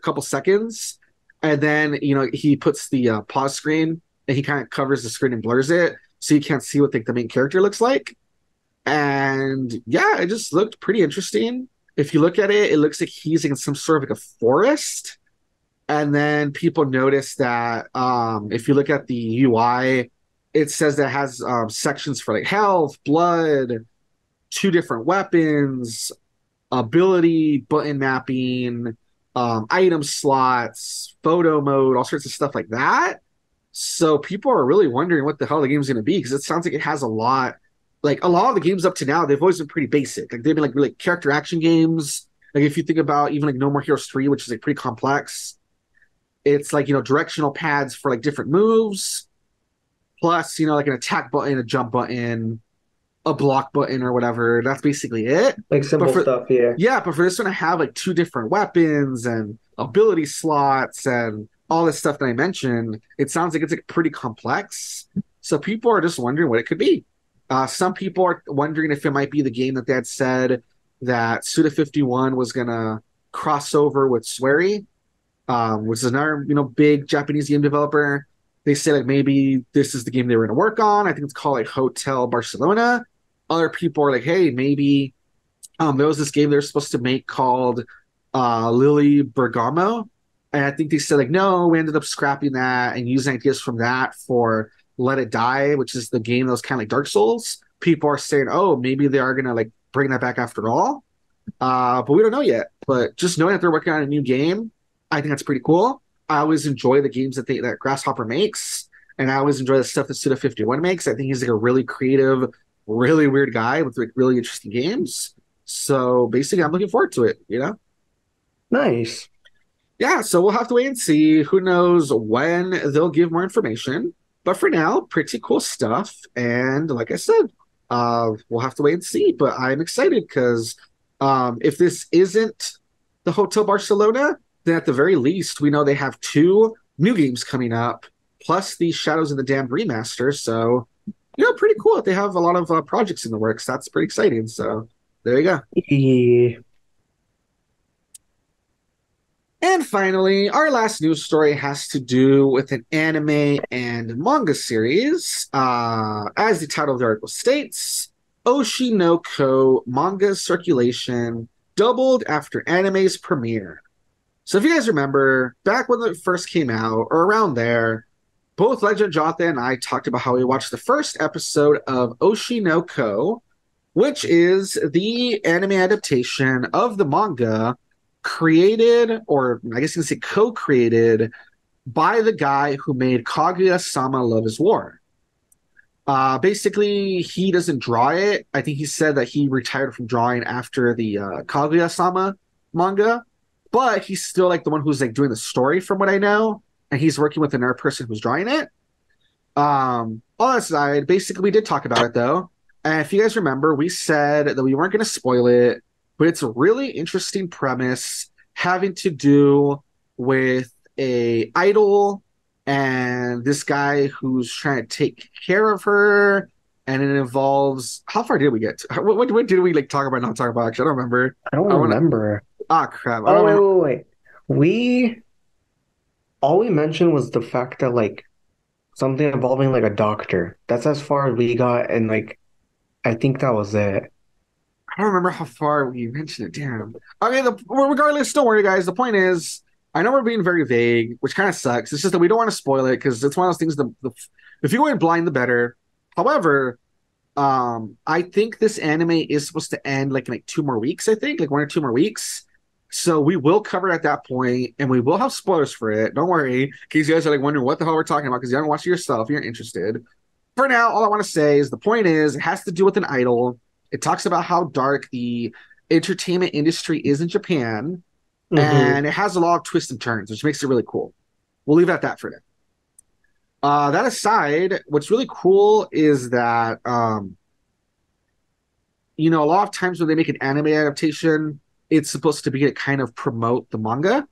couple seconds, and then, you know, he puts the pause screen and he kind of covers the screen and blurs it so you can't see what like the main character looks like. And yeah, it just looked pretty interesting. If you look at it, it looks like he's in some sort of like a forest. And then people notice that if you look at the UI, it says that it has sections for like health, blood, 2 different weapons, ability, button mapping, item slots, photo mode, all sorts of stuff like that. So people are really wondering what the hell the game's going to be, because it sounds like it has a lot. Like a lot of the games up to now, they've always been pretty basic. Like they've been like really character action games. Like if you think about even like No More Heroes 3, which is like pretty complex, it's like, you know, directional pads for like different moves, plus, you know, like an attack button, a jump button, a block button or whatever. That's basically it. like simple stuff, yeah. Yeah, but for this one to have like 2 different weapons and ability slots and all this stuff that I mentioned, it sounds like it's like pretty complex. So people are just wondering what it could be. Some people are wondering if it might be the game that they had said that Suda51 was gonna cross over with Swery, which is another, you know, big Japanese game developer. They say like maybe this is the game they were going to work on. I think it's called like Hotel Barcelona. Other people are like, hey, maybe there was this game they were supposed to make called Lily Bergamo. And I think they said like, no, we ended up scrapping that and using ideas from that for Let It Die, which is the game that was kind of like Dark Souls. People are saying, oh, maybe they are going to like bring that back after all. But we don't know yet. But just knowing that they're working on a new game, I think that's pretty cool. I always enjoy the games that Grasshopper makes, and I always enjoy the stuff that Suda51 makes. I think he's like a really creative, really weird guy with like really interesting games. So basically, I'm looking forward to it, you know? Nice. Yeah, so we'll have to wait and see. Who knows when they'll give more information. But for now, pretty cool stuff. And like I said, we'll have to wait and see. But I'm excited because if this isn't the Hotel Barcelona, then at the very least, we know they have 2 new games coming up, plus the Shadows of the Damned remaster. So, you know, pretty cool that they have a lot of projects in the works. That's pretty exciting. So there you go. Yeah. And finally, our last news story has to do with an anime and manga series. As the title of the article states, Oshi no Ko manga circulation doubled after anime's premiere. So if you guys remember, back when it first came out, or around there, both Legend Jotha and I talked about how we watched the first episode of Oshi no Ko, which is the anime adaptation of the manga created, or I guess you can say co-created, by the guy who made Kaguya-sama Love is War. Basically, he doesn't draw it. I think he said that he retired from drawing after the Kaguya-sama manga, but he's still like the one who's like doing the story, from what I know, and he's working with another person who's drawing it. All that aside, basically, we did talk about it though, and if you guys remember, we said that we weren't going to spoil it, but it's a really interesting premise having to do with a idol and this guy who's trying to take care of her, and it involves how far did we get to? What did we like talk about, not talk about? Actually, I don't remember. I don't I want to. remember. Ah, crap. I Oh, don't remember. wait. We all we mentioned was the fact that like something involving like a doctor. That's as far as we got, and like I think that was it. I don't remember how far we mentioned it. Damn. Okay. Well, regardless, don't worry, guys. The point is, I know we're being very vague, which kind of sucks. It's just that we don't want to spoil it because it's one of those things. If you go in blind, the better. However, I think this anime is supposed to end like in like 2 more weeks. I think like 1 or 2 more weeks. So we will cover it at that point, and we will have spoilers for it. Don't worry, in case you guys are like wondering what the hell we're talking about because you haven't watched it yourself. You're interested. For now, all I want to say is the point is it has to do with an idol. It talks about how dark the entertainment industry is in Japan, Mm-hmm. and it has a lot of twists and turns, which makes it really cool. We'll leave it at that for now. That aside, what's really cool is that a lot of times when they make an anime adaptation, it's supposed to be to kind of promote the manga.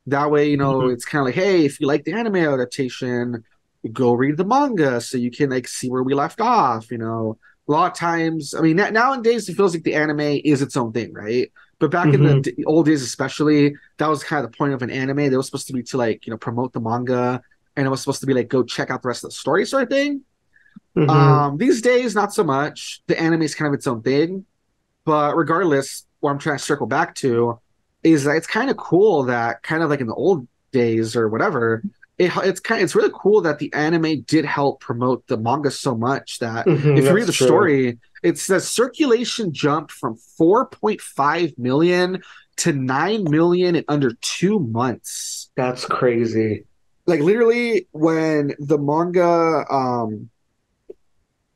That way, Mm-hmm. it's kind of like, hey, if you like the anime adaptation, go read the manga so you can like see where we left off. A lot of times, I mean, nowadays it feels like the anime is its own thing, right? But back in the Mm-hmm. old days, especially, that was kind of the point of an anime. They were supposed to be to like, promote the manga, and it was supposed to be like, go check out the rest of the story, sort of thing. Mm-hmm. These days, not so much. The anime is kind of its own thing. But regardless, what I'm trying to circle back to is that it's kind of cool that kind of like in the old days or whatever, it's really cool that the anime did help promote the manga so much that Mm-hmm. if you read That's the true. story, it's the circulation jumped from 4.5 million to 9 million in under 2 months. That's crazy. Like literally when the manga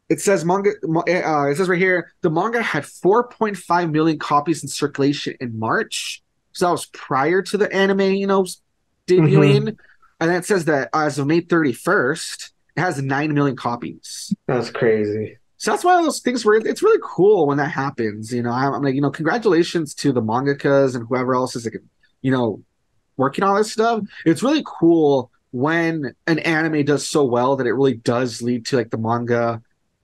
it says it says right here the manga had 4.5 million copies in circulation in March. So that was prior to the anime, Mm-hmm. debuting. And then it says that as of May 31st, it has 9 million copies. That's crazy. So that's one of those things where it's really cool when that happens. I'm like, congratulations to the mangakas and whoever else is like, you know, working on this stuff. It's really cool when an anime does so well that it really does lead to like the manga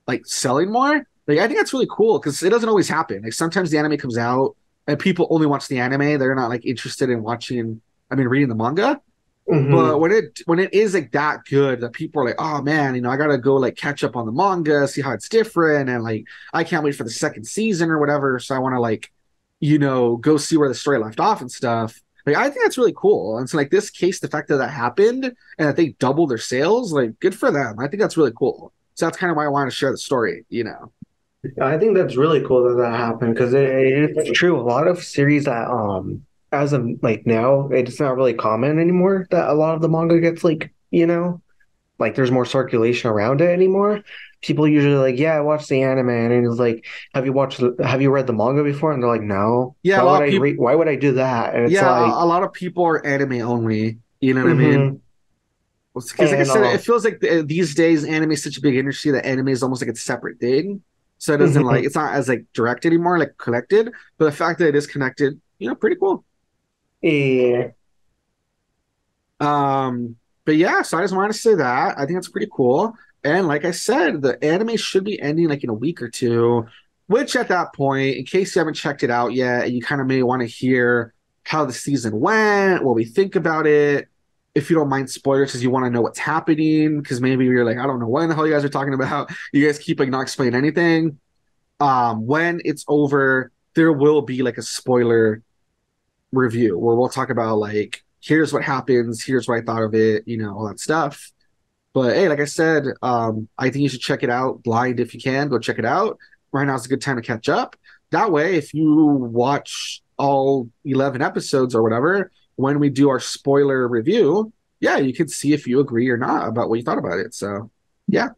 like selling more. Like I think that's really cool because it doesn't always happen. Like sometimes the anime comes out and people only watch the anime. They're not like interested in watching, I mean, reading the manga. But Mm-hmm. when it is like that good that people are like, oh man, I gotta go like catch up on the manga, see how it's different, and like I can't wait for the second season or whatever. So I want to like, go see where the story left off and stuff. Like I think that's really cool. And so like this case, the fact that that happened and that they doubled their sales, like good for them. I think that's really cool. So that's kind of why I want to share the story. I think that's really cool that that happened because it's true. A lot of series that as of like now, it's not really common anymore that a lot of the manga gets like there's more circulation around it anymore. People usually like, yeah, I watched the anime, and it's like, have you read the manga before? And they're like, no. Yeah, a lot of people. Why would I do that? And it's Yeah, like, a lot of people are anime only. You know what I mean? mm-hmm. Because, like I And said, it feels like these days anime is such a big industry that anime is almost like a separate thing. So it doesn't like mhm. it's not as like direct anymore, like connected. But the fact that it is connected, pretty cool. Yeah. But yeah, so I just wanted to say that I think that's pretty cool. And like I said, the anime should be ending like in a week or two. Which at that point, in case you haven't checked it out yet, and you kind of may want to hear how the season went, what we think about it. If you don't mind spoilers, because you want to know what's happening, because maybe you're like, I don't know what in the hell you guys are talking about. You guys keep like not explaining anything. When it's over, there will be like a spoiler review where we'll talk about like here's what happens, here's what I thought of it, all that stuff. But hey, like I said, I think you should check it out blind if you can. Go check it out. Right now is a good time to catch up. That way, if you watch all 11 episodes or whatever, when we do our spoiler review, yeah, you can see if you agree or not about what you thought about it. So, yeah.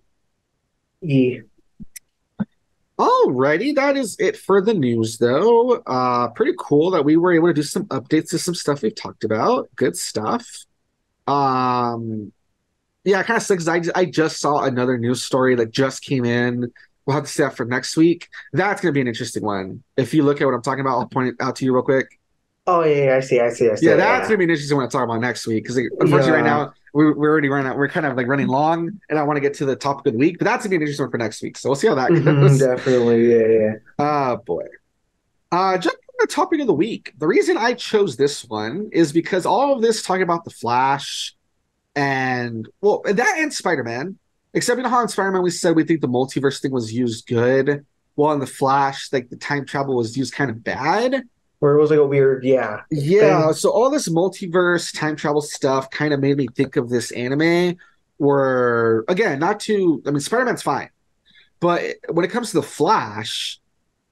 Yeah. Alrighty, that is it for the news, though. Pretty cool that we were able to do some updates to some stuff we've talked about. Good stuff. Um, yeah, it kind of sucks. I just saw another news story that just came in. We'll have to see that for next week. That's going to be an interesting one. If you look at what I'm talking about, I'll point it out to you real quick. Oh yeah, I see, I see, I see. Yeah, that's Yeah. going to be an interesting one to talk about next week because unfortunately, right Yeah. now we're already running out. We're kind of like running long, and I want to get to the topic of the week. But that's going to be an interesting one for next week. So we'll see how that goes. Definitely. Yeah, yeah. Boy. Jumping on the topic of the week. The reason I chose this one is because all of this talking about the Flash and well, that and Spider-Man. Except you know how in Spider-Man we said we think the multiverse thing was used good. Well, in the Flash, like the time travel was used kind of bad. Where it was like a weird, yeah, Yeah, thing. so all this multiverse time travel stuff kind of made me think of this anime where again, not to I mean Spider-Man's fine, but when it comes to the Flash,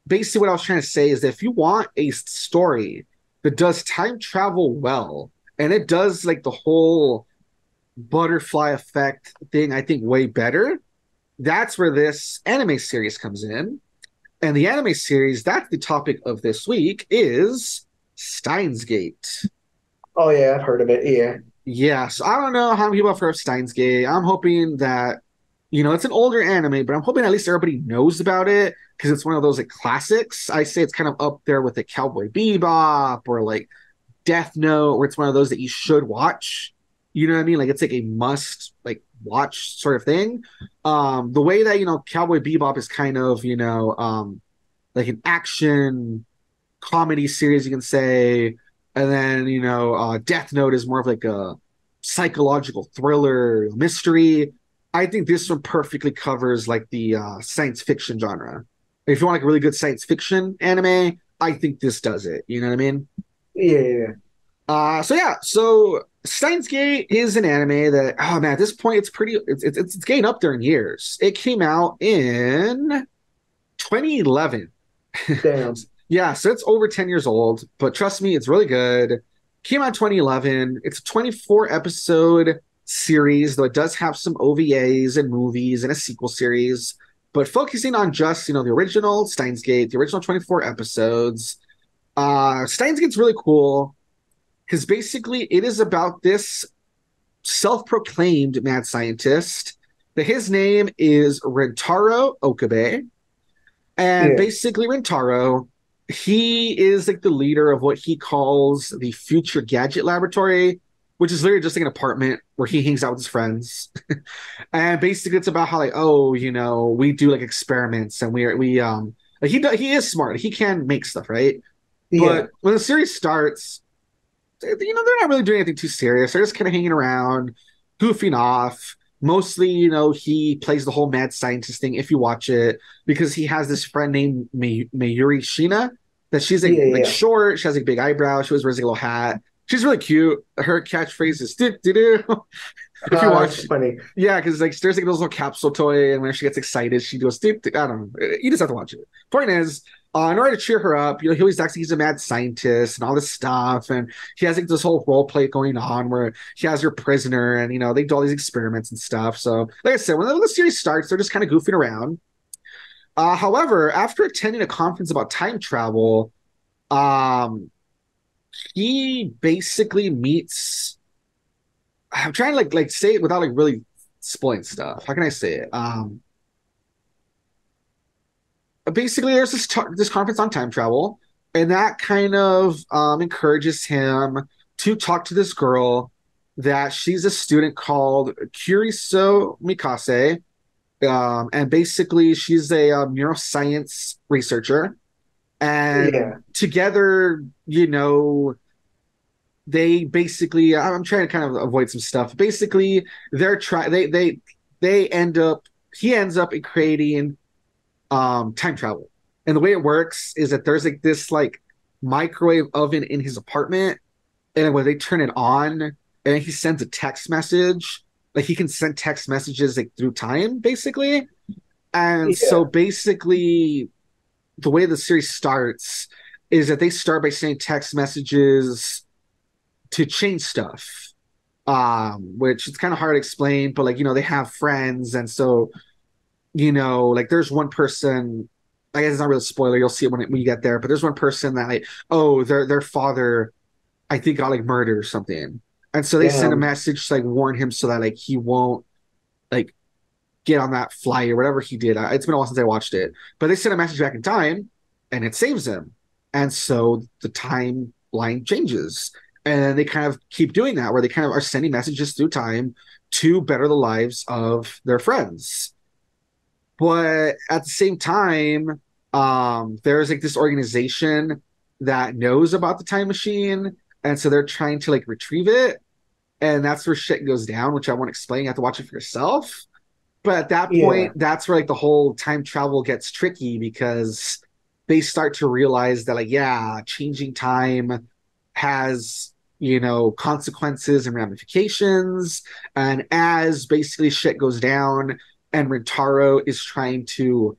basically what I was trying to say is that if you want a story that does time travel well, and it does like the whole butterfly effect thing, I think way better. That's where this anime series comes in. And the anime series, that's the topic of this week, is Steins Gate. Oh yeah, I've heard of it. Yeah. Yeah, so I don't know how many people have heard of Steins Gate. I'm hoping that, it's an older anime, but I'm hoping at least everybody knows about it because it's one of those like classics. I say it's kind of up there with the Cowboy Bebop or like Death Note, where it's one of those that you should watch. You know what I mean? Like it's like a must like watch sort of thing. The way that Cowboy Bebop is kind of like an action comedy series, you can say, and then Death Note is more of like a psychological thriller mystery. I think this one perfectly covers like the science fiction genre. If you want like a really good science fiction anime, I think this does it. You know what I mean? Yeah, yeah. So Steins Gate is an anime that oh man, at this point it's getting up there in years. It came out in 2011. Damn. Yeah, so it's over 10 years old, but trust me, it's really good. Came out in 2011. It's a 24 episode series, though it does have some OVAs and movies and a sequel series, but focusing on just, the original Steins Gate, the original 24 episodes. Steins Gate's really cool because basically it is about this self-proclaimed mad scientist that his name is Rentaro Okabe. And Yeah. basically Rentaro, he is like the leader of what he calls the Future Gadget Laboratory, which is literally just like an apartment where he hangs out with his friends. And basically it's about how like, oh, we do like experiments and like he is smart. He can make stuff, right? Yeah. But when the series starts, they're not really doing anything too serious. They're just kind of hanging around, goofing off. Mostly, he plays the whole mad scientist thing if you watch it, because he has this friend named Mayuri Shina that she's Yeah, like yeah. short, she has like big eyebrows, she always wears like a little hat. She's really cute. Her catchphrase is "do do do." If you That's watch, funny. yeah, because like there's like those little capsule toy, and when she gets excited, she goes "do, do." I don't know. You just have to watch it. Point is, in order to cheer her up, he always acts like he's a mad scientist and all this stuff, and he has like this whole role play going on where he has her prisoner, and they do all these experiments and stuff. So, like I said, when the series starts, they're just kind of goofing around. However, after attending a conference about time travel, um, he basically meets. I'm trying to like say it without like really spoiling stuff. How can I say it? Basically there's this conference on time travel, and that kind of encourages him to talk to this girl that she's a student called Kuriso Mikase, and basically she's a neuroscience researcher, and Yeah. together they basically I'm trying to kind of avoid some stuff. Basically they're try they end up he ends up creating time travel. And the way it works is that there's like this like microwave oven in his apartment, and when they turn it on and he sends a text message, like he can send text messages like through time basically. And so Yeah. basically the way the series starts is that they start by sending text messages to change stuff, which it's kind of hard to explain, but like they have friends, and so like there's one person. I guess it's not really a spoiler. You'll see it when you get there. But there's one person that like, oh, their father, I think, got like murdered or something, and so they send a Damn. message to like warn him so that like he won't like get on that flight or whatever he did. It's been a while since I watched it, but they send a message back in time, and it saves him, and so the timeline changes, and they kind of keep doing that where they kind of are sending messages through time to better the lives of their friends. But at the same time, there's like this organization that knows about the time machine, and so they're trying to like retrieve it, and that's where shit goes down, which I won't explain. You have to watch it for yourself. But at that Yeah. point, that's where like the whole time travel gets tricky because they start to realize that like, yeah, changing time has, consequences and ramifications. And as basically shit goes down and Rintaro is trying to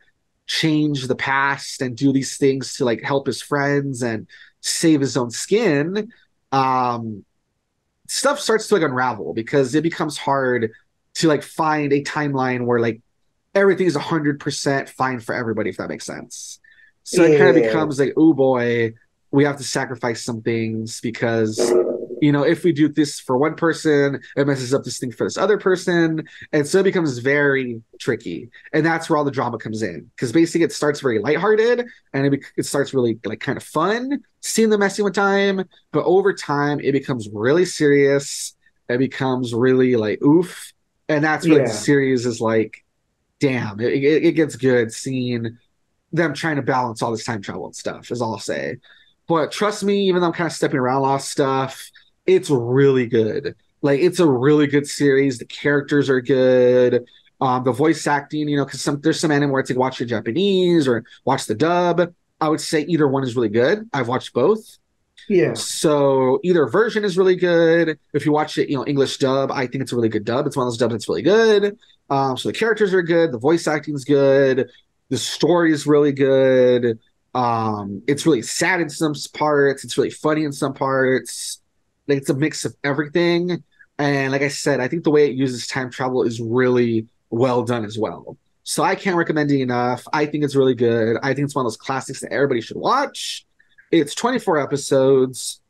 change the past and do these things to like help his friends and save his own skin, um, stuff starts to like unravel because it becomes hard to like find a timeline where like everything is 100% fine for everybody, if that makes sense. So it kind of Yeah. becomes like, oh boy, we have to sacrifice some things because if we do this for one person, it messes up this thing for this other person. And so it becomes very tricky. And that's where all the drama comes in. Because basically it starts very lighthearted and it starts really like kind of fun, seeing the messing with time. But over time, it becomes really serious. It becomes really like oof. And that's where like the Yeah. series is like, damn, it gets good seeing them trying to balance all this time travel and stuff, is all I'll say. But trust me, even though I'm kind of stepping around a lot of stuff, it's really good. Like it's a really good series. The characters are good. The voice acting, because there's some anime where it's like watch the Japanese or watch the dub. I would say either one is really good. I've watched both. Yeah. So either version is really good. If you watch it, English dub, I think it's a really good dub. It's one of those dubs that's really good. So the characters are good, the voice acting's good, the story is really good. It's really sad in some parts. It's really funny in some parts. Like it's a mix of everything. And like I said, I think the way it uses time travel is really well done as well. So I can't recommend it enough. I think it's really good. I think it's one of those classics that everybody should watch. It's 24 episodes.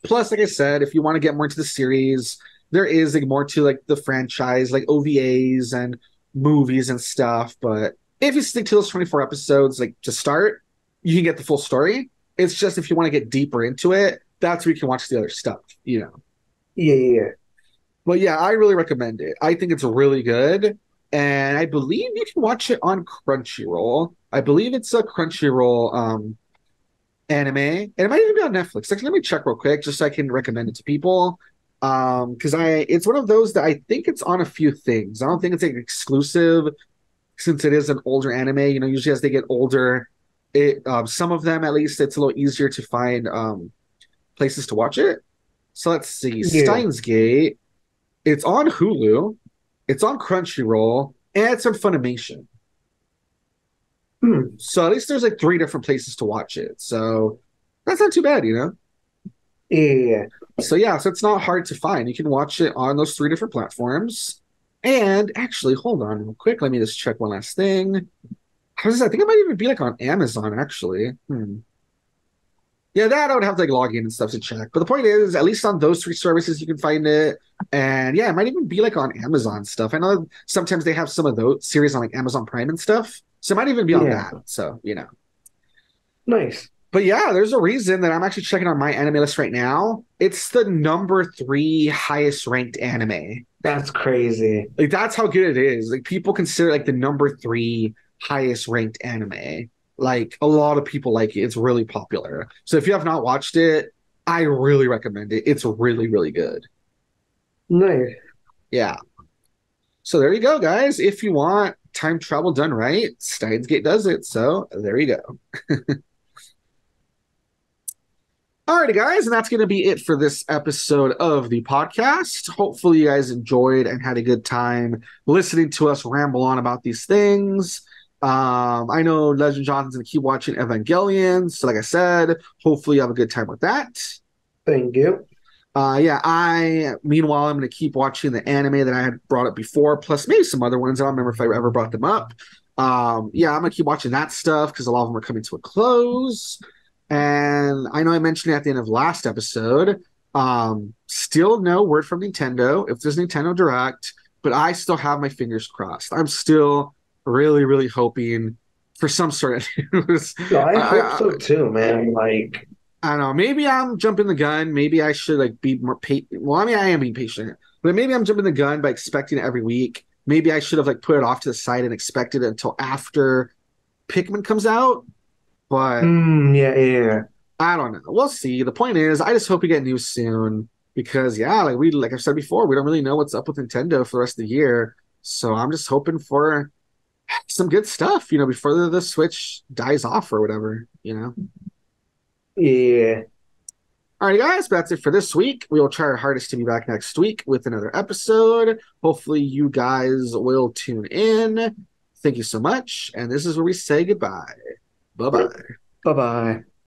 Plus, like I said, if you want to get more into the series, there is like more to like the franchise, like OVAs and movies and stuff. But if you stick to those 24 episodes, like to start, you can get the full story. It's just if you want to get deeper into it, that's where you can watch the other stuff. Yeah. Yeah. But yeah, I really recommend it. I think it's really good. And I believe you can watch it on Crunchyroll. I believe it's a Crunchyroll anime, and it might even be on Netflix. Actually, let me check real quick just so I can recommend it to people. Because it's one of those that I think it's on a few things. I don't think it's like exclusive since it is an older anime. Usually as they get older, some of them at least it's a little easier to find places to watch it. So let's see, Yeah. 𝐦𝐨𝐫𝐞. It's on Hulu, it's on Crunchyroll, and it's on Funimation. Hmm. So at least there's like three different places to watch it. So that's not too bad. Yeah. So yeah, so it's not hard to find. You can watch it on those three different platforms. And actually, hold on real quick. Let me just check one last thing. I think it might even be like on Amazon, actually. Yeah, that I would have to like log in and stuff to check. But the point is, at least on those three services, you can find it. And yeah, it might even be like on Amazon stuff. I know sometimes they have some of those series on like Amazon Prime and stuff. So it might even be on Yeah. that. So. Nice. But yeah, there's a reason that I'm actually checking on my anime list right now. It's the number three highest ranked anime. That's crazy. Like that's how good it is. Like people consider it like the number three highest ranked anime. Like a lot of people like it. It's really popular. So if you have not watched it, I really recommend it. It's really, really good. Nice. Yeah. So there you go, guys. If you want time travel done right, Steins does it. So there you go. Alrighty, guys, and that's going to be it for this episode of the podcast. Hopefully, you guys enjoyed and had a good time listening to us ramble on about these things. I know Legend Johnson's going to keep watching Evangelion. So, like I said, hopefully, you have a good time with that. Thank you. Yeah, meanwhile, I'm going to keep watching the anime that I had brought up before, plus maybe some other ones. I don't remember if I ever brought them up. Yeah, I'm going to keep watching that stuff because a lot of them are coming to a close. And I know I mentioned it at the end of last episode. Still no word from Nintendo if there's Nintendo Direct, but I still have my fingers crossed. I'm still really, really hoping for some sort of news. No, I hope I, so too, man. Like, I don't know. Maybe I'm jumping the gun. Maybe I should like be more patient. Well, I mean, I am being patient, but maybe I'm jumping the gun by expecting it every week. Maybe I should have like put it off to the side and expected it until after Pikmin comes out. But yeah, yeah. I don't know. We'll see. The point is, I just hope we get news soon because yeah, like I said before, we don't really know what's up with Nintendo for the rest of the year. So I'm just hoping for some good stuff, before the Switch dies off or whatever. Yeah. All right, guys, that's it for this week. We will try our hardest to be back next week with another episode. Hopefully, you guys will tune in. Thank you so much. And this is where we say goodbye. Bye bye. Bye bye.